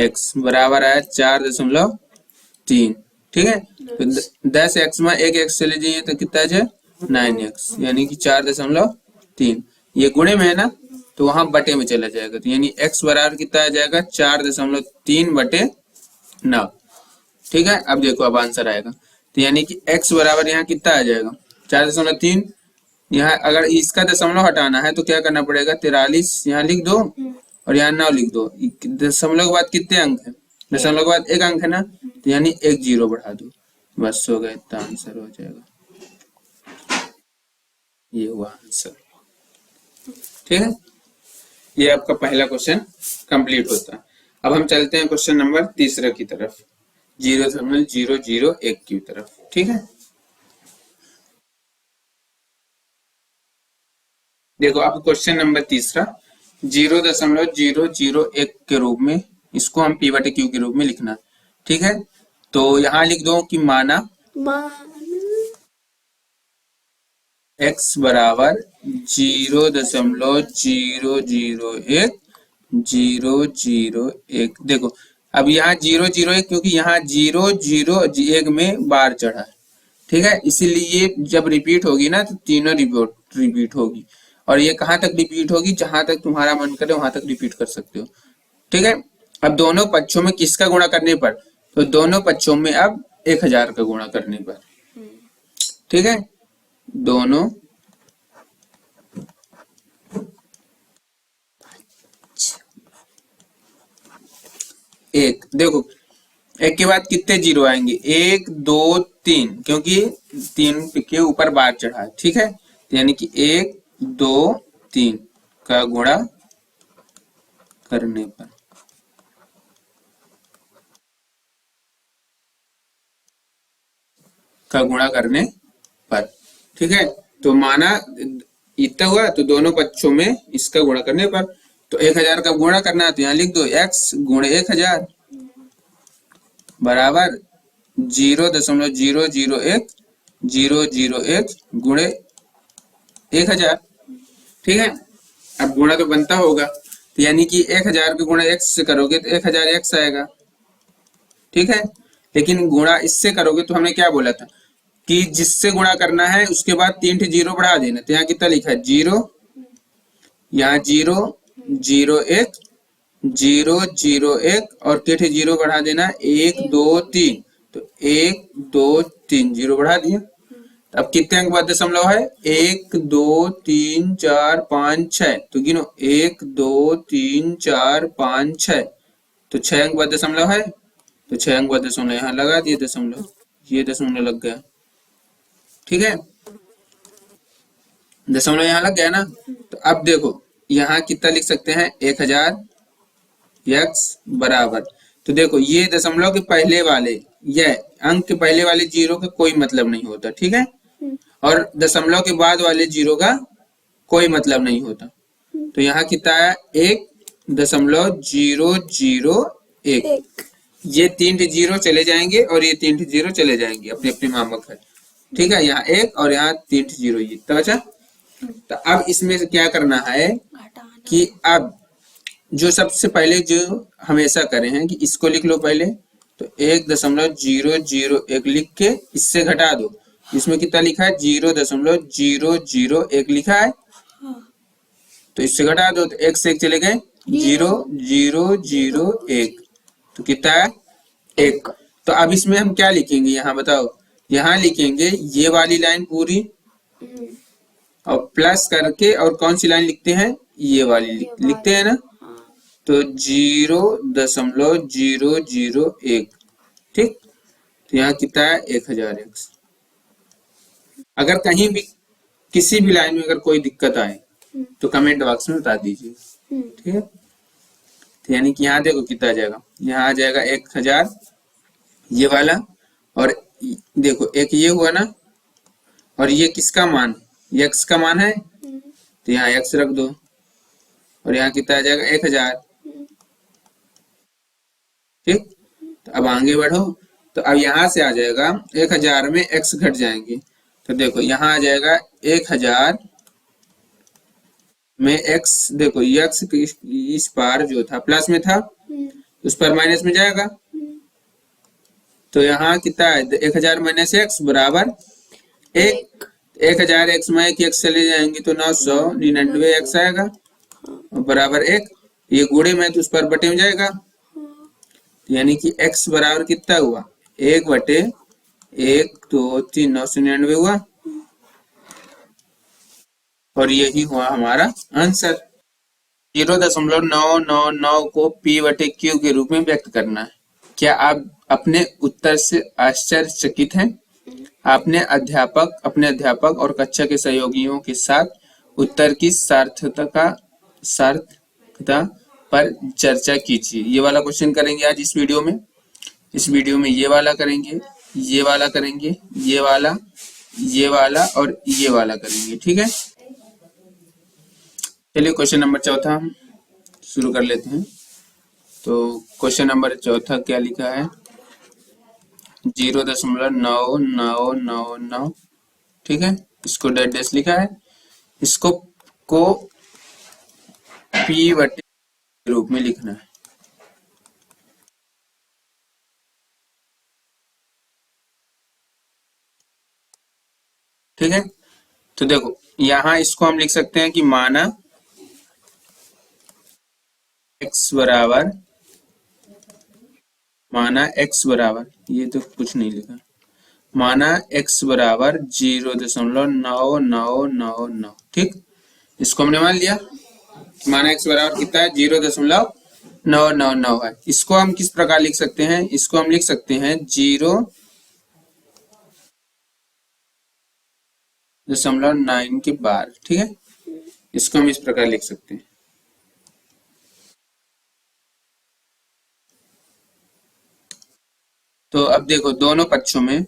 x बराबर आया 4.3। ठीक है, तो 10x में एक x चले जाइए तो कितना है 9x, यानी कि 4.3। ये गुणे में है ना, तो वहां बटे में चला जाएगा। तो यानी x बराबर कितना आ जाएगा 4.3/9। ठीक है, अब देखो अब आंसर आएगा। तो यानी कि x बराबर यहाँ कितना आ जाएगा 4.3। यहाँ अगर इसका दशमलव हटाना है तो क्या करना पड़ेगा 43 यहाँ लिख दो और यहाँ 9 लिख दो। दशमलव के बाद कितने अंक है, दशमलव के बाद एक अंक है ना, तो यानी एक 0 बढ़ा दो, बस हो गया, इतना आंसर हो जाएगा। ये हुआ आंसर। ठीक है, ये आपका पहला क्वेश्चन कंप्लीट होता है। अब हम चलते हैं क्वेश्चन नंबर तीसरा की तरफ, 0.001 की तरफ। ठीक है, देखो अब क्वेश्चन नंबर तीसरा 0.001 के रूप में, इसको हम p/q के रूप में लिखना। ठीक है, तो यहाँ लिख दो कि माना x बराबर 0.001 देखो अब यहाँ 001 क्योंकि यहाँ 001 में बार चढ़ा है। ठीक है, इसीलिए जब रिपीट होगी ना तो तीनों रिपीट होगी, और ये कहाँ तक रिपीट होगी, जहां तक तुम्हारा मन करे वहां तक रिपीट कर सकते हो। ठीक है, अब दोनों पक्षों में किसका गुणा करने पर, तो दोनों पक्षों में अब 1000 का गुणा करने पर। ठीक है, दोनों एक, देखो एक के बाद कितने 0 आएंगे 1 2 3, क्योंकि 3 के ऊपर बार चढ़ा है। ठीक है, यानी कि 1 2 3 का गुणा करने पर, ठीक है, तो माना इतना हुआ, तो दोनों पक्षों में इसका गुणा करने पर, तो 1000 का गुणा करना है तो यहाँ लिख दो x गुणे 1000 बराबर 0.001 गुणे 1000। ठीक है, अब गुणा तो बनता होगा, तो यानी कि 1000 को गुणा x से करोगे तो 1000x आएगा। ठीक है, लेकिन गुणा इससे करोगे तो हमने क्या बोला था कि जिससे गुणा करना है उसके बाद 3 जीरो बढ़ा देना। तो यहाँ कितना लिखा है, जीरो, यहाँ जीरो, जीरो एक, जीरो जीरो एक, और कितने जीरो बढ़ा देना, 1 2 3। तो 1 2 3 जीरो बढ़ा दिया। अब कितने अंक बाद दशमलव है, 1 2 3 4 5 6। तो गिनो, 1 2 3 4 5 6। तो 6 अंक बाद दशमलव है, तो 6 अंक बाद दशमलव यहाँ लगा दिए दशमलव, ये दशमलव लग गया। ठीक है, दशमलव यहाँ लग गया ना। तो अब देखो यहाँ कितना लिख सकते हैं, 1000 x बराबर, तो देखो ये दशमलव के पहले वाले, ये अंक के पहले वाले जीरो का कोई मतलब नहीं होता। ठीक है, और दशमलव के बाद वाले जीरो का कोई मतलब नहीं होता। तो यहाँ कितना आया, 1.001। ये 3 जीरो चले जाएंगे और ये 3 जीरो चले जाएंगे अपने अपने मामक है। ठीक है, यहाँ 1 और यहाँ 3 जीरो, ये तो अच्छा। तो अब इसमें से क्या करना है कि अब जो सबसे पहले जो हमेशा करें हैं कि इसको लिख लो पहले। तो 1.001 लिख के इससे घटा दो। इसमें कितना लिखा है, 0.001 लिखा है। तो इससे घटा दो तो एक से एक चले गए, 0.001। तो कितना है, 1। तो अब इसमें हम क्या लिखेंगे, यहाँ बताओ। यहाँ लिखेंगे ये वाली लाइन पूरी और प्लस करके, और कौन सी लाइन लिखते हैं, ये वाली लिखते हैं ना। तो 0.001। ठीक, तो यहाँ कितना है, 1000x। अगर कहीं भी किसी भी लाइन में अगर कोई दिक्कत आए तो कमेंट बॉक्स में बता दीजिए। ठीक है, तो यानी कि यहाँ देखो कितना आ जाएगा, यहाँ आ जाएगा 1000 ये वाला, और देखो एक ये हुआ ना, और ये किसका मान, x का मान है, तो यहाँ x रख दो, और यहाँ कितना आ जाएगा, 1000। ठीक, तो अब आगे बढ़ो। तो अब यहाँ से आ जाएगा 1000 में x घट जाएंगे। तो देखो यहाँ आ जाएगा 1000 में x, देखो x इस पार जो था प्लस में था, उस पर माइनस में जाएगा। तो यहाँ कितना है, 1000 माइनस x बराबर 1। 1000 x में एक x चले जाएंगे तो 999 x आएगा, बराबर 1। ये गुणे में तो उस पर बटे में जाएगा, यानी कि x बराबर कितना हुआ, 1/1 2 3 999 हुआ, और यही हुआ हमारा आंसर। 0.999 को p/q के रूप में व्यक्त करना है। क्या आप अपने उत्तर से आश्चर्यचकित हैं? आपने अपने अध्यापक और कक्षा के सहयोगियों के साथ उत्तर की सार्थकता पर चर्चा कीजिए। ये वाला क्वेश्चन करेंगे आज इस वीडियो में। इस वीडियो में ये वाला करेंगे, ये वाला करेंगे, ये वाला, ये वाला और ये वाला करेंगे। ठीक है, चलिए क्वेश्चन नंबर चौथा हम शुरू कर लेते हैं। तो क्वेश्चन नंबर चौथा क्या लिखा है, 0.9999। ठीक है, इसको डेड डैश लिखा है, इसको को p/q रूप में लिखना है। ठीक है, तो देखो यहाँ इसको हम लिख सकते हैं कि माना x बराबर, ये तो कुछ नहीं लिखा, माना x बराबर 0.9999। ठीक, इसको हमने मान लिया, माना x बराबर कितना है, 0.999 है। इसको हम किस प्रकार लिख सकते हैं, इसको हम लिख सकते हैं 0.9 के बार। ठीक है, इसको हम इस प्रकार लिख सकते हैं। तो अब देखो दोनों पक्षों में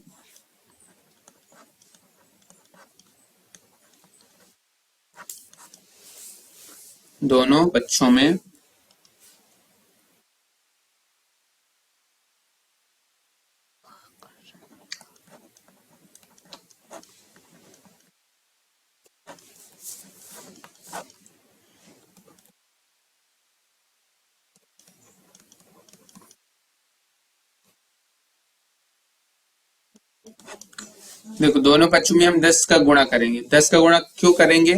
देखो दोनों पक्षों में हम 10 का गुणा करेंगे। 10 का गुणा क्यों करेंगे?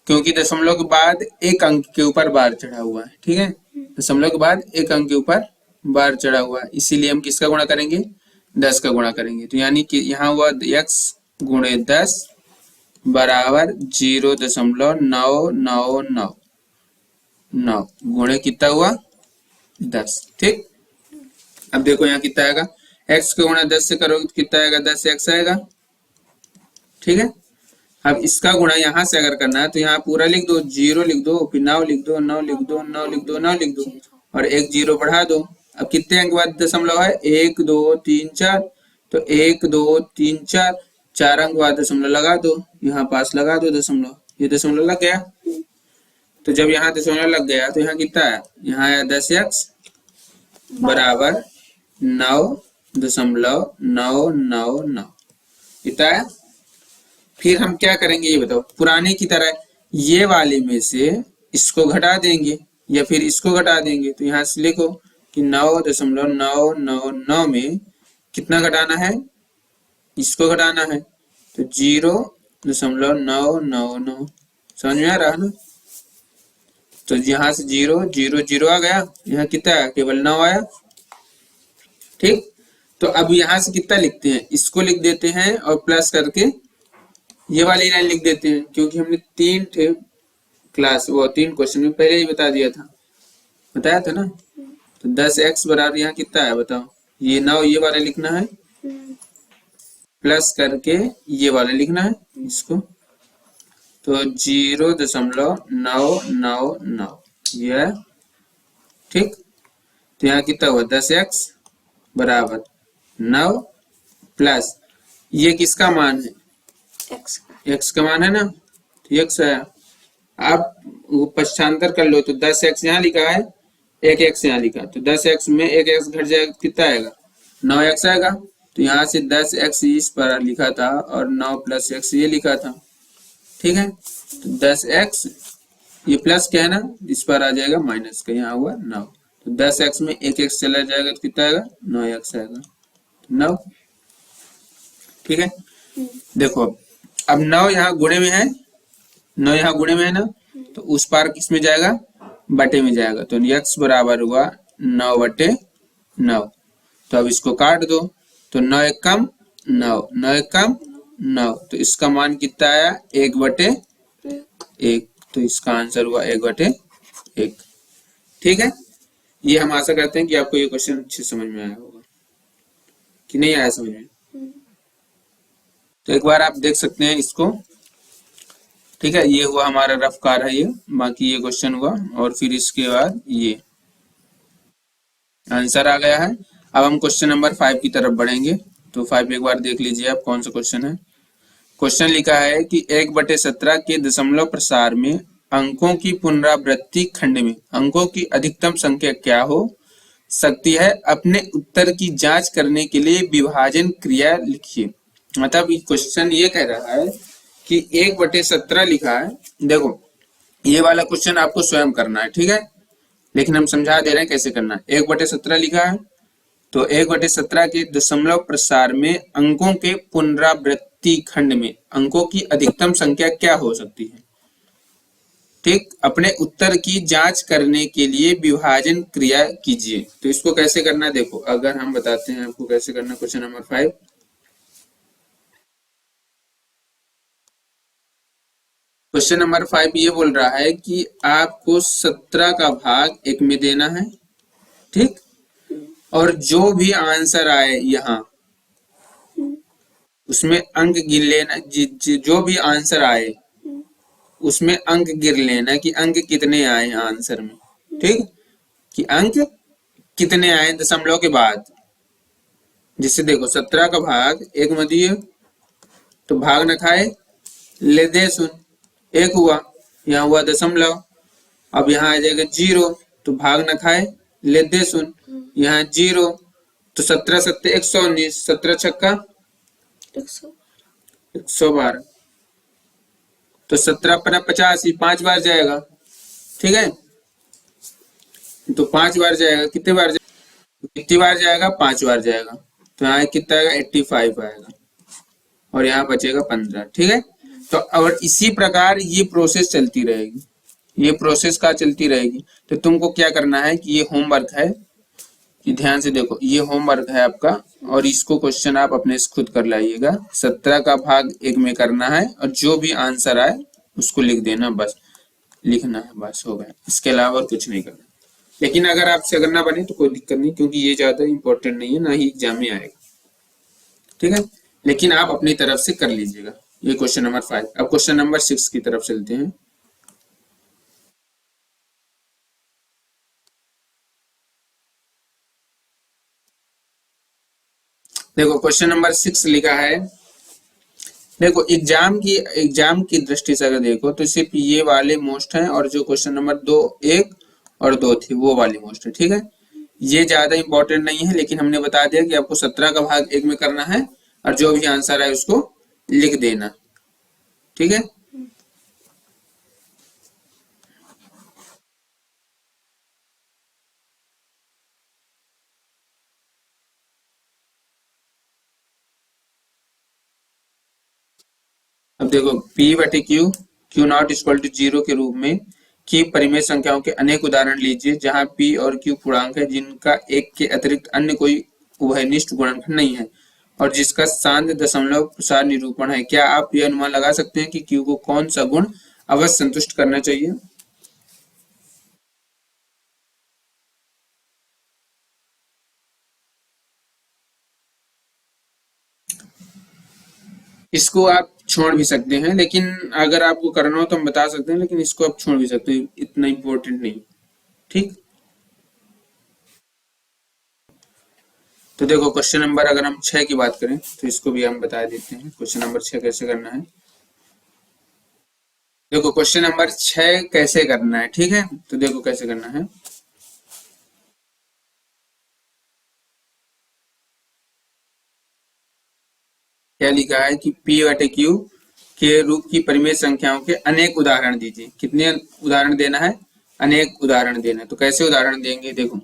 क्योंकि दशमलव के बाद एक अंक के ऊपर बार चढ़ा हुआ है, ठीक है। दशमलव के बाद एक अंक के ऊपर बार चढ़ा हुआ है, इसीलिए हम किसका गुणा करेंगे? 10 का गुणा करेंगे। तो यानी कि यहाँ हुआ x गुणे 10 बराबर 0.9999 गुणे कितना हुआ? 10, ठीक। अब देखो यहाँ कितना आएगा, x का गुणा 10 से करोगे तो कितना आएगा? 10x आएगा, ठीक है। अब इसका गुणा यहाँ से अगर करना है तो यहाँ पूरा लिख दो, 0 लिख दो, फिर 9 लिख दो, 9 लिख दो, 9 लिख दो, 9 लिख दो, और एक 0 बढ़ा दो। अब कितने अंक बाद दशमलव है? 1 2 3 4, तो 1 2 3 4, 4 अंक बाद दशमलव लगा दो, यहाँ पास लगा दो दशमलव, ये दशमलव लग गया। तो जब यहाँ दशमलव लग गया तो यहाँ कितना है? यहाँ आया 10x बराबर 9.999 कितना है। फिर हम क्या करेंगे ये बताओ? पुराने की तरह ये वाले में से इसको घटा देंगे या फिर इसको घटा देंगे। तो यहाँ से लिखो कि 9.999 में कितना घटाना है? इसको घटाना है, तो 0.999 समझ में आ रहा है ना। तो यहाँ से 0 0 0 आ गया, यहाँ कितना आया? केवल 9 आया, ठीक। तो अब यहाँ से कितना लिखते हैं? इसको लिख देते हैं और प्लस करके ये वाली लाइन लिख देते हैं, क्योंकि हमने 3 क्वेश्चन में पहले ही बताया था ना। तो 10x बराबर यहाँ कितना है बताओ? ये 9 ये वाला लिखना है, प्लस करके ये वाला लिखना है इसको, तो 0.999 ये है, ठीक। तो यहाँ कितना हुआ? 10x बराबर 9 प्लस ये किसका मान है? x का मान है ना, तो x आया। आप वो पक्षांतर कर लो, तो 10x यहाँ लिखा है, एक x यहाँ लिखा, तो 10x में एक x घट जाएगा, कितना आएगा? 9x आएगा। तो यहाँ से 10x इस पर लिखा था और 9 प्लस x ये लिखा था, ठीक है। तो 10x ये प्लस क्या है ना, इस पर आ जाएगा माइनस का, यहाँ हुआ 9। तो 10x में एक x चला जाएगा तो कितना आएगा? 9x आएगा, 9, ठीक है। देखो अब 9 यहाँ गुणे में है, 9 यहाँ गुणे में है ना, तो उस पार किस में जाएगा? बटे में जाएगा। तो x बराबर हुआ 9/9। तो अब इसको काट दो, तो 9 एक कम 9, 9 एक कम 9, तो इसका मान कितना आया? 1/1। तो इसका आंसर हुआ 1/1, ठीक है। ये हम आशा करते हैं कि आपको ये क्वेश्चन अच्छे समझ में आया होगा, कि नहीं आया समझ में? तो एक बार आप देख सकते हैं इसको, ठीक है। ये हुआ हमारा रफ कार है ये, बाकी ये क्वेश्चन हुआ, और फिर इसके बाद ये आंसर आ गया है। अब हम क्वेश्चन नंबर 5 की तरफ बढ़ेंगे। तो 5 एक बार देख लीजिए आप कौन सा क्वेश्चन है। क्वेश्चन लिखा है कि 1/17 के दशमलव प्रसार में अंकों की पुनरावृत्ति खंड में अंकों की अधिकतम संख्या क्या हो सकती है? अपने उत्तर की जांच करने के लिए विभाजन क्रिया लिखिए। मतलब क्वेश्चन ये कह रहा है कि 1/17 लिखा है। देखो ये वाला क्वेश्चन आपको स्वयं करना है, ठीक है, लेकिन हम समझा दे रहे हैं कैसे करना है। 1/17 लिखा है, तो 1/17 के दशमलव प्रसार में अंकों के पुनरावृत्ति खंड में अंकों की अधिकतम संख्या क्या हो सकती है? ठीक, अपने उत्तर की जांच करने के लिए विभाजन क्रिया कीजिए। तो इसको कैसे करना है देखो, अगर हम बताते हैं आपको कैसे करना। क्वेश्चन नंबर 5, क्वेश्चन नंबर 5 ये बोल रहा है कि आपको 17 का भाग 1 में देना है, ठीक, और जो भी आंसर आए यहाँ उसमें अंक गिर लेना। जो भी आंसर आए उसमें अंक गिर लेना कि अंक कितने आए आंसर में, ठीक, कि अंक कितने आए दशमलव के बाद। जिससे देखो 17 का भाग 1 में दिए तो भाग न खाए ले दे सुन, 1 हुआ, यहाँ हुआ दशमलव। अब यहाँ आ जाएगा 0, तो भाग न खाए ले दे सुन, यहाँ 0, तो 17 सत्ते 119, 17 छक्का 112, तो 17 पर 85, 5 बार जाएगा, ठीक है। तो 5 बार जाएगा, कितने बार जाएगा? 5 बार जाएगा, तो यहाँ कितना आएगा? 85 आएगा, और यहाँ बचेगा 15। ठीक है, तो और इसी प्रकार ये प्रोसेस चलती रहेगी, ये प्रोसेस का चलती रहेगी। तो तुमको क्या करना है कि ये होमवर्क है, कि ध्यान से देखो, ये होमवर्क है आपका, और इसको क्वेश्चन आप अपने से खुद कर लाइएगा। 17 का भाग 1 में करना है, और जो भी आंसर आए उसको लिख देना, बस लिखना है, बस हो गया। इसके अलावा और कुछ नहीं करना। लेकिन अगर आपसे अगर ना बने तो कोई दिक्कत नहीं, क्योंकि ये ज्यादा इंपॉर्टेंट नहीं है, ना ही एग्जाम में आएगा। ठीक है, लेकिन आप अपनी तरफ से कर लीजिएगा। ये क्वेश्चन नंबर 5। अब क्वेश्चन नंबर 6 की तरफ चलते हैं। देखो क्वेश्चन नंबर 6 लिखा है, देखो एग्जाम की दृष्टि से अगर देखो तो सिर्फ ये वाले मोस्ट हैं, और जो क्वेश्चन नंबर 2 1 और 2 थे वो वाले मोस्ट है। ठीक है, ये ज्यादा इंपॉर्टेंट नहीं है, लेकिन हमने बता दिया कि आपको 17 का भाग 1 में करना है, और जो भी आंसर है उसको लिख देना। ठीक है, अब देखो P बटे Q, Q not equal to 0 के रूप में की परिमेय संख्याओं के अनेक उदाहरण लीजिए जहां P और Q पूर्णांक है जिनका एक के अतिरिक्त अन्य कोई उभयनिष्ठ गुणनखंड नहीं है और जिसका सांद्र दशमलव प्रसार निरूपण है। क्या आप यह अनुमान लगा सकते हैं कि Q को कौन सा गुण अवश्य संतुष्ट करना चाहिए? इसको आप छोड़ भी सकते हैं, लेकिन अगर आपको करना हो तो हम बता सकते हैं, लेकिन इसको आप छोड़ भी सकते हैं, इतना इंपॉर्टेंट नहीं। ठीक, तो देखो क्वेश्चन नंबर अगर हम 6 की बात करें तो इसको भी हम बता देते हैं। क्वेश्चन नंबर 6 कैसे करना है, देखो क्वेश्चन नंबर 6 कैसे करना है। ठीक है, तो देखो कैसे करना है। क्या लिखा है कि P बटे Q के रूप की परिमेय संख्याओं के अनेक उदाहरण दीजिए। कितने उदाहरण देना है? अनेक उदाहरण देना है। तो कैसे उदाहरण देंगे, देखो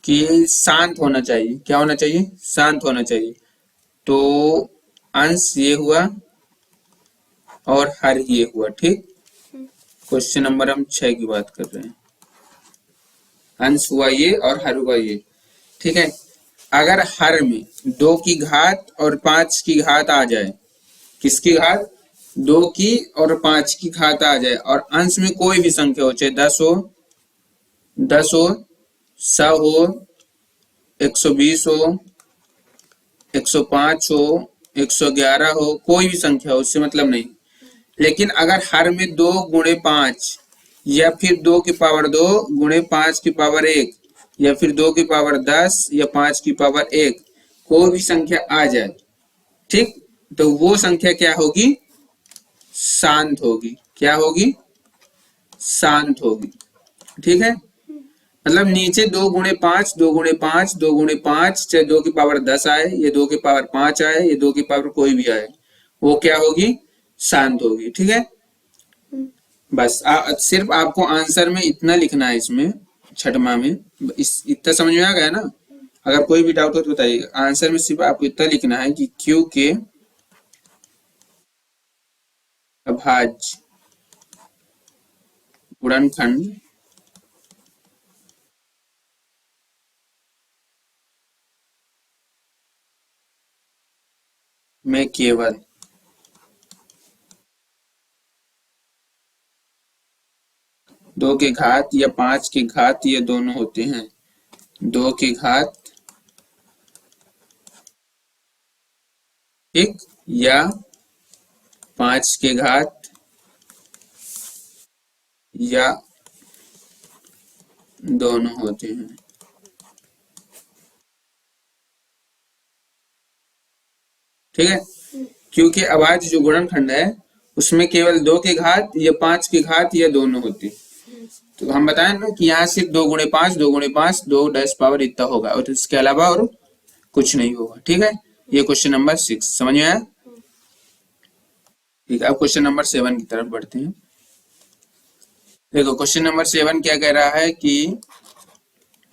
कि शांत होना चाहिए। क्या होना चाहिए? शांत होना चाहिए। तो अंश ये हुआ और हर ये हुआ। ठीक, क्वेश्चन नंबर हम 6 की बात कर रहे हैं। अंश हुआ ये और हर हुआ ये। ठीक है, अगर हर में 2 की घात और 5 की घात आ जाए, किसकी घात? 2 की और 5 की घात आ जाए, और अंश में कोई भी संख्या हो, चाहे 10 हो, 100 हो, 120 हो, 105 हो, 111 हो, कोई भी संख्या हो, उससे मतलब नहीं। लेकिन अगर हर में 2 गुणे 5 या फिर 2 की पावर 2 गुणे 5 की पावर 1 या फिर 2 की पावर 10 या 5 की पावर 1 कोई भी संख्या आ जाए, ठीक, तो वो संख्या क्या होगी? शांत होगी। क्या होगी? शांत होगी। ठीक है, मतलब नीचे 2 गुणे 5 2 गुणे 5 2 गुणे 5, चाहे 2 की पावर 10 आए या 2 की पावर 5 आए या 2 की पावर कोई भी आए, वो क्या होगी? शांत होगी। ठीक है, बस सिर्फ आपको आंसर में इतना लिखना है, इसमें छठवां में इतना समझ में आ गया ना? अगर कोई भी डाउट हो तो बताइए। आंसर में सिर्फ आपको इतना लिखना है कि Q के अभाज्य गुणनखंड में केवल 2 की घात या 5 की घात ये दोनों होते हैं। 2 की घात, ठीक, या 5 की घात या दोनों होते हैं। ठीक है, क्योंकि अभाज्य जो गुणनखंड है उसमें केवल 2 की घात या 5 की घात या दोनों होती है। तो हम बताएं ना कि यहाँ सिर्फ 2 गुणे 5 2 गुणे 5 2 डैश पावर इतना होगा, और इसके अलावा और कुछ नहीं होगा। ठीक है, ये क्वेश्चन नंबर 6 समझ में आया? ठीक है, अब क्वेश्चन नंबर 7 की तरफ बढ़ते हैं। देखो क्वेश्चन नंबर 7 क्या कह रहा है कि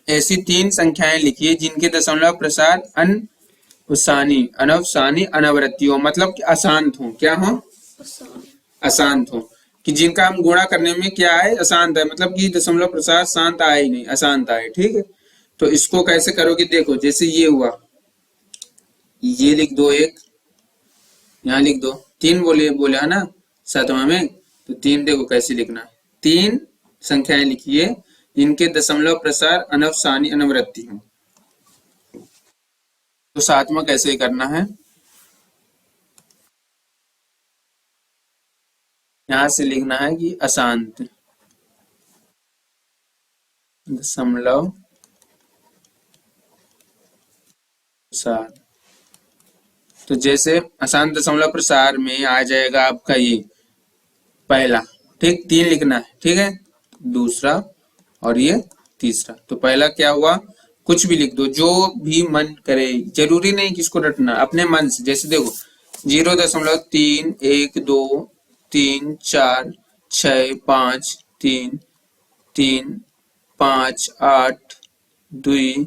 ऐसी 3 संख्याएं लिखिए जिनके दशमलव प्रसार अन्य उसानी अनवसानी अनवरती हो, मतलब कि अशांत हो। क्या हो? आसान। अशांत हो, कि जिनका हम गुणा करने में क्या है, अशांत है, मतलब कि दशमलव प्रसाद शांत आए ही नहीं, अशांत आए। ठीक है, तो इसको कैसे करोगे? देखो जैसे ये हुआ, ये लिख दो एक, यहाँ लिख दो तीन, बोले बोले है ना सातवां में, तो तीन देखो कैसे लिखना है। तीन संख्याएं लिखिए जिनके दशमलव प्रसार अनवसानी अनवरती हो। तो सातवां कैसे करना है, यहां से लिखना है कि अशांत दशमलव प्रसार। तो जैसे अशांत दशमलव प्रसार में आ जाएगा आपका ये पहला, ठीक, तीन लिखना है, ठीक है, दूसरा और ये तीसरा। तो पहला क्या हुआ, कुछ भी लिख दो जो भी मन करे, जरूरी नहीं किसको रटना, अपने मन से। जैसे देखो 0.1 2 3 4 6 5 3 3 5 8 2,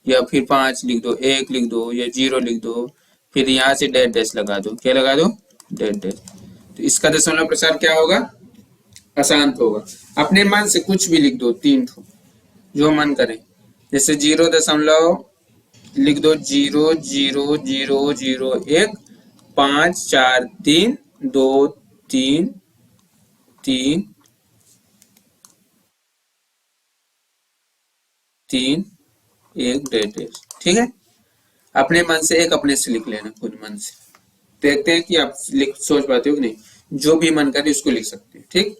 या फिर 5 लिख दो, 1 लिख दो, या 0 लिख दो, फिर यहाँ से डैश डैश लगा दो। क्या लगा दो? Dash dash. तो इसका दशमलव प्रसार क्या होगा? अशांत होगा। अपने मन से कुछ भी लिख दो, तीन ठो जो मन करे। जैसे 0 लिख दो, 0 0 0 0 1 5 4 3 2 3 3 1 डैश डैश। ठीक है, अपने मन से एक अपने से लिख लेना, खुद मन से। देखते हैं कि आप लिख सोच पाते हो कि नहीं। जो भी मन करे उसको लिख सकते हैं। ठीक,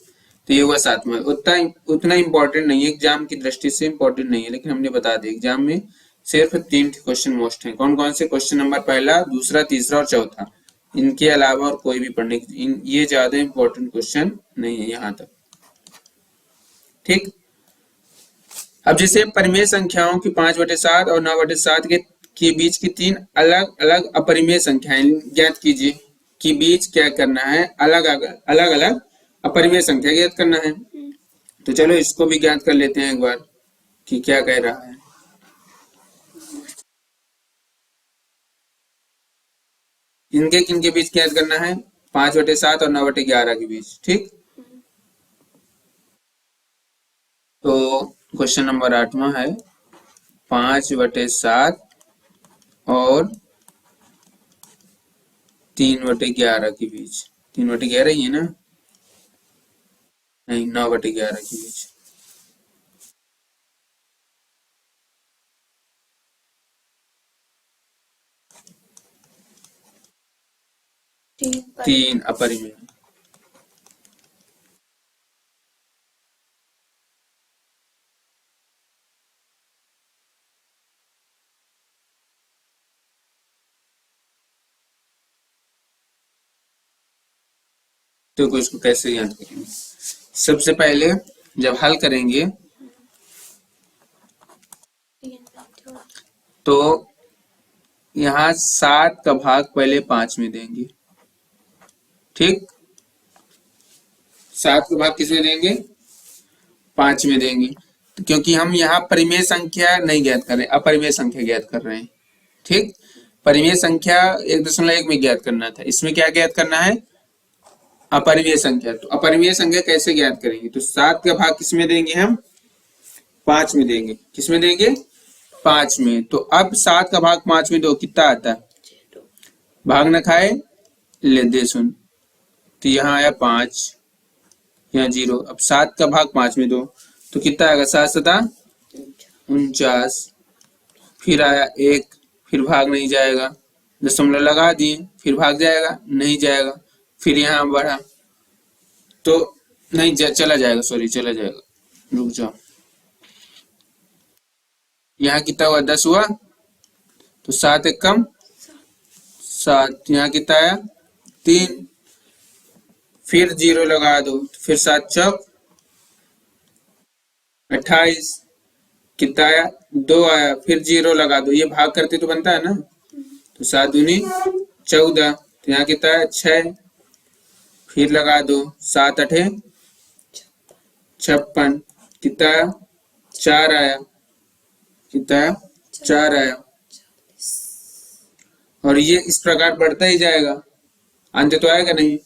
तो ये हुआ सातवां। उतना इम्पोर्टेंट नहीं है, एग्जाम की दृष्टि से इम्पोर्टेंट नहीं है, लेकिन हमने बता दिया एग्जाम में सिर्फ 3 क्वेश्चन मोस्ट हैं। कौन कौन से? क्वेश्चन नंबर पहला, दूसरा, तीसरा और चौथा। इनके अलावा और कोई भी पढ़ने की ये ज्यादा इम्पोर्टेंट क्वेश्चन नहीं है यहाँ तक। ठीक, अब जैसे परिमेय संख्याओं की 5/7 और 9/7 के बीच की तीन अलग अलग अपरिमेय संख्याएं ज्ञात कीजिए। कि बीच क्या करना है, अलग अलग अपरिमेय संख्या ज्ञात करना है। तो चलो इसको भी ज्ञात कर लेते हैं एक बार कि क्या कह रहा है। इनके किनके बीच ज्ञात करना है? 5/7 और 9/11 के बीच। ठीक, तो क्वेश्चन नंबर 8वां है 5/7 और 3/11 के बीच। 3/11 ही है ना? नहीं, 9/11 के बीच। तीन अपरिमेय। तो इसको कैसे याद करेंगे? सबसे पहले जब हल करेंगे तो यहाँ 7 का भाग पहले 5 में देंगे। ठीक, 7 का भाग किसमें देंगे? 5 में देंगे। तो क्योंकि हम यहाँ परिमेय संख्या नहीं ज्ञात कर रहे, अपरिमेय संख्या ज्ञात कर रहे हैं। ठीक, परिमेय संख्या 1.1 में ज्ञात करना था, इसमें क्या ज्ञात करना है? अपरिमेय संख्या। तो अपरिमेय संख्या कैसे ज्ञात करेंगे? तो 7 का भाग किसमें देंगे हम? 5 में देंगे। किसमें देंगे? 5 में। तो अब 7 का भाग 5 में दो, कितना आता है? भाग न खाए ले दे सुन। तो यहाँ आया 5, यहाँ 0। अब 7 का भाग 5 में दो, तो कितना आएगा? 7×7 = 49। फिर आया 1, फिर भाग नहीं जाएगा, दशमलव लगा दिए, फिर भाग जाएगा? नहीं जाएगा। फिर यहाँ बढ़ा तो नहीं चला जाएगा, सॉरी चला जाएगा, रुक जाओ। यहाँ कितना हुआ? 10 हुआ, तो 7 एक कम 7। यहाँ कितना आया? 3। फिर 0 लगा दो, फिर 7 चौक 28। कितना आया? 2 आया। फिर 0 लगा दो, ये भाग करते तो बनता है ना। तो 7 दूनी 14। तो यहाँ कितना है? 6। फिर लगा दो, 7 8 56। कितना आया? 4 आया। कितना आया? 4 आया। और ये इस प्रकार बढ़ता ही जाएगा, अंत तो आएगा नहीं,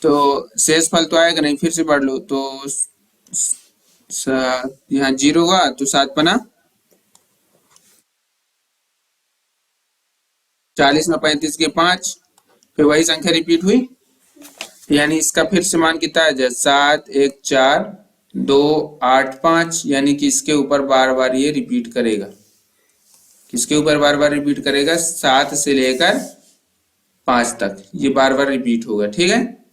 तो शेष फल तो आएगा नहीं। फिर से पढ़ लो तो यहाँ 0 हुआ तो 7 पना 40 में 35 के 5, फिर वही संख्या रिपीट हुई, यानी इसका फिर से मान कितना आ जाए 7 1 4 2 8 5, यानी कि इसके ऊपर बार बार ये रिपीट करेगा। किसके ऊपर बार बार रिपीट करेगा? 7 से लेकर 5 तक ये बार बार रिपीट होगा। ठीक है,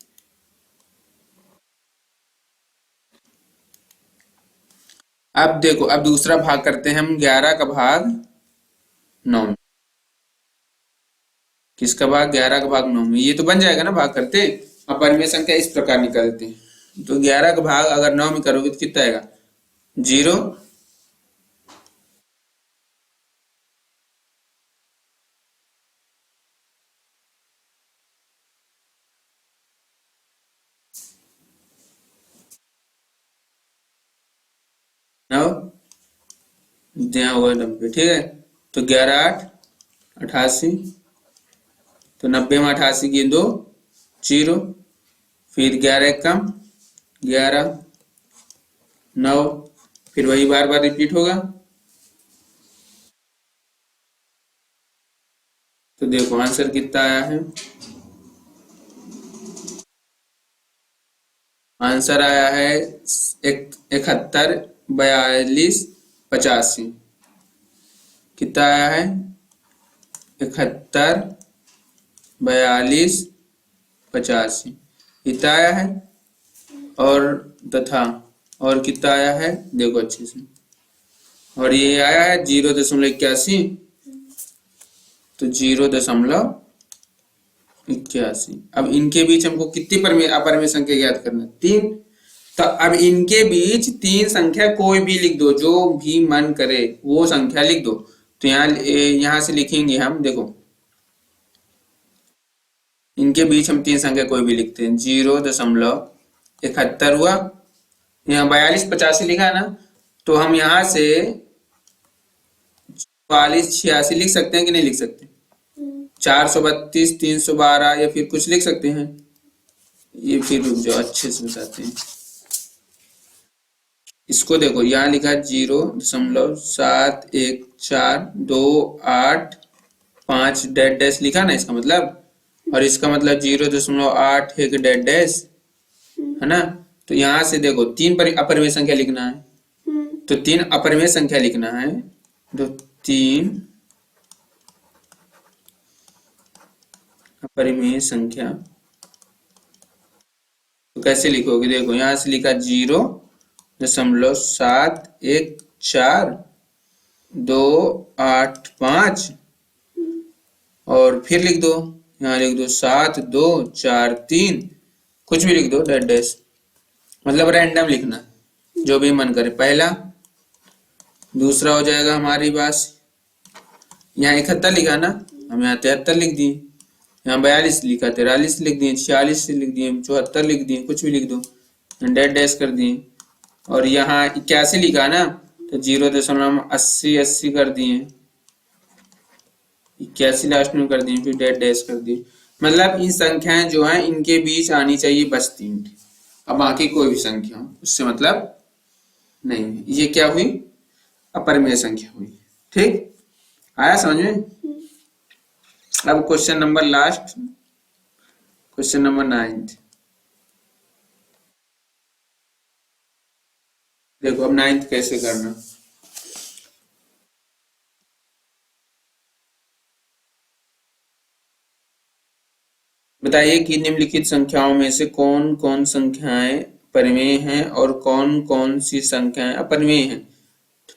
अब देखो, अब दूसरा भाग करते हैं हम 11 का भाग 9 में। किसका भाग? 11 का भाग 9 में। ये तो बन जाएगा ना भाग करते, अपरिमेय संख्या इस प्रकार निकालते हैं। तो 11 का भाग अगर 9 में करोगे तो कितना आएगा? 0, नौ, यहाँ होगा 90। ठीक है, तो 11 8 88, तो 90 में 88 की 2 0, फिर 11 एक कम 11 9, फिर वही बार बार रिपीट होगा। तो देखो आंसर कितना आया है, आंसर आया है 71 42 85। कितना आया है? 71 42 85 इतना आया है। और तथा और कितना आया है देखो अच्छे से, और ये आया है 0.81, तो 0.81। अब इनके बीच हमको कितनी अपरिमेय संख्या ज्ञात करना है? 3। तो अब इनके बीच 3 संख्या कोई भी लिख दो, जो भी मन करे वो संख्या लिख दो। तो यहाँ से लिखेंगे हम, देखो इनके बीच हम 3 संख्या कोई भी लिखते हैं। 0.71 हुआ, यहाँ 42 85 लिखा है ना, तो हम यहाँ से 44 86 लिख सकते हैं कि नहीं लिख सकते? 432 312 या फिर कुछ लिख सकते हैं। ये फिर रुक जाओ अच्छे से बताते हैं इसको। देखो यहाँ लिखा 0.71428 डेड डैश लिखा ना, इसका मतलब, और इसका मतलब 0.8 एक डेड डैश है ना। तो यहाँ से देखो 3 अपरिमेय संख्या लिखना है, तो 3 अपरिमेय संख्या लिखना है, तो 3 अपरिमेय संख्या। तो कैसे लिखोगे? देखो यहाँ से लिखा 0.71428 और फिर लिख दो, यहाँ लिख दो 7243, कुछ भी लिख दो डेड डैश, मतलब रैंडम लिखना जो भी मन करे। पहला, दूसरा हो जाएगा हमारी पास, यहाँ 71 लिखा ना, हम यहाँ 73 लिख दिए, यहाँ 42 लिखा 43 लिख दिए, 46 लिख दिए, 74 लिख दिए, कुछ भी लिख दो, डेड डैश कर दिए। और यहाँ 81 लिखा ना, तो 0.80 कर दिए, 81 लास्ट में कर दिए, फिर डेड डैश कर दिए। मतलब इन संख्याएं जो है इनके बीच आनी चाहिए बस 3। अब बाकी कोई भी संख्या उससे मतलब नहीं। ये क्या हुई? अपरिमेय संख्या हुई। ठीक, आया समझ में? अब question number last, question number 9। देखो अब 9 कैसे करना। बताइए कि निम्नलिखित संख्याओं में से कौन कौन संख्याएं परिमेय हैं और कौन कौन सी संख्याएं अपरिमेय हैं।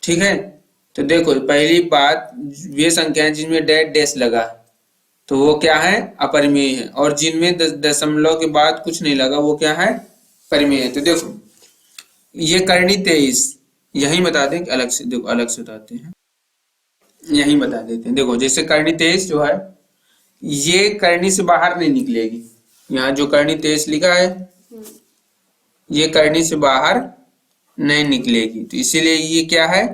ठीक है, तो देखो पहली बात, वे संख्याएं जिनमें डेड डैश लगा तो वो क्या है? अपरिमेय है, और जिनमें दशमलव के बाद कुछ नहीं लगा वो क्या है? परिमेय है। तो देखो ये करनी 23, यही बता दें कि अलग से, देखो अलग से बताते हैं, यही बता देते हैं। देखो जैसे करनी 23 जो है ये करनी से बाहर नहीं निकलेगी, यहाँ जो करनी 23 लिखा है ये करनी से बाहर नहीं निकलेगी, तो इसीलिए ये क्या है?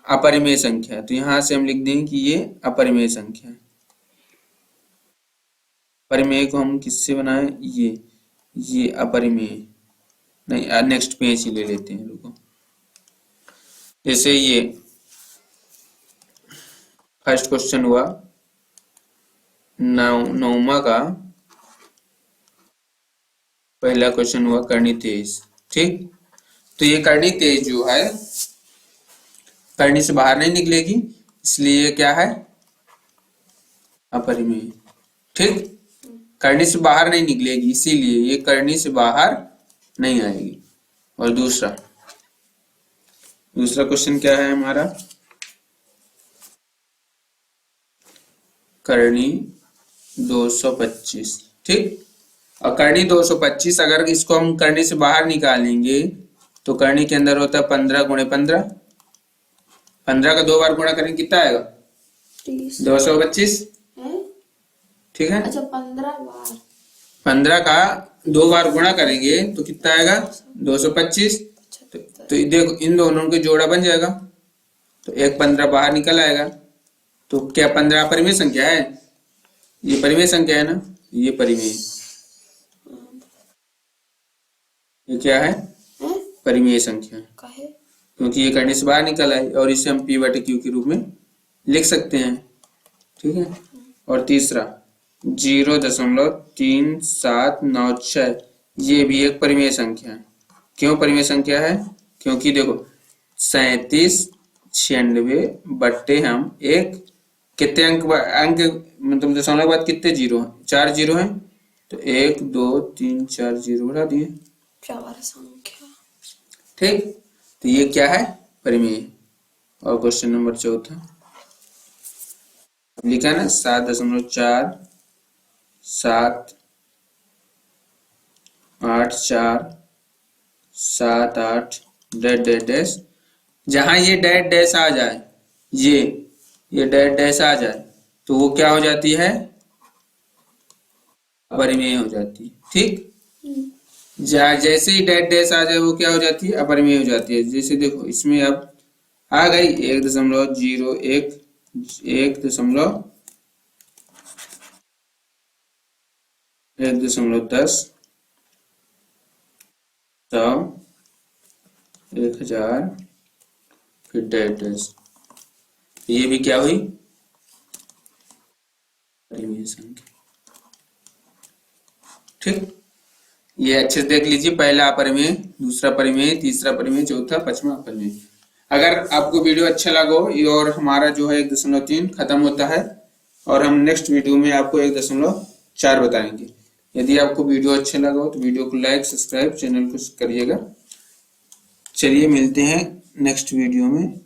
अपरिमेय संख्या। तो यहाँ से हम लिख देंगे कि ये अपरिमेय संख्या है। परिमेय को हम किससे बनाए, ये अपरिमेय, नहीं नेक्स्ट पेज ही ले लेते हैं, रुको। जैसे ये फर्स्ट क्वेश्चन हुआ नौमा का पहला क्वेश्चन हुआ करनी तेज, ठीक। तो ये करनी तेज जो है करनी से बाहर नहीं निकलेगी, इसलिए ये क्या है, अपरिमेय, ठीक। करनी से बाहर नहीं निकलेगी इसीलिए ये करनी से बाहर नहीं आएगी। और दूसरा क्वेश्चन क्या है हमारा, करनी 225, ठीक। और करनी 225 अगर इसको हम करनी से बाहर निकालेंगे तो करनी के अंदर होता है 15 गुणे 15, 15 का 2 बार गुणा करेंगे कितना आएगा, 225, ठीक है। अच्छा 15 बार, 15 का 2 बार गुणा करेंगे तो कितना आएगा 225। तो देखो इन दोनों के जोड़ा बन जाएगा, तो एक 15 बाहर निकल आएगा। तो क्या 15 परिमेय संख्या है, ये परिमेय संख्या है ना, ये परिमेय, ये क्या है, परिमेय संख्या, काहे? क्योंकि ये करने से बाहर निकल आई और इसे हम P बटे Q के रूप में लिख सकते हैं, ठीक है। और तीसरा 0.3796 ये भी एक परिमेय संख्या है। क्यों परिमेय संख्या है, क्योंकि देखो 37 96 बट्टे हम एक कितने अंक मतलब दशमलव के बाद कितने जीरो हैं, 4 जीरो हैं, तो 1 2 3 4 जीरो बढ़ा दिए, प्रवर संख्या, ठीक। तो ये क्या है, परिमेय। और क्वेश्चन नंबर चौथा लिखा ना 7.478478 डैश डैश डैश, जहां ये डैश डैश आ जाए, ये डैश डैश आ जाए तो वो क्या हो जाती है, अपरिमेय हो जाती है, ठीक। जैसे ही डैश डैश आ जाए वो क्या हो जाती है, अपरिमेय हो जाती है। जैसे देखो इसमें अब आ गई 1.01 1.10 1.10 100 1000 फिर डैश डैश, ये भी क्या हुई, परिमेय संख्या, ठीक। ये अच्छे से देख लीजिए, पहला अपरिमेय, दूसरा परिमेय, तीसरा परिमेय, चौथा पांचवा अपरिमेय। अगर आपको वीडियो अच्छा लगा हो और हमारा जो है 1.3 खत्म होता है और हम नेक्स्ट वीडियो में आपको 1.4 बताएंगे। यदि आपको वीडियो अच्छा लगा हो तो वीडियो को लाइक सब्सक्राइब चैनल को करिएगा। चलिए मिलते हैं नेक्स्ट वीडियो में।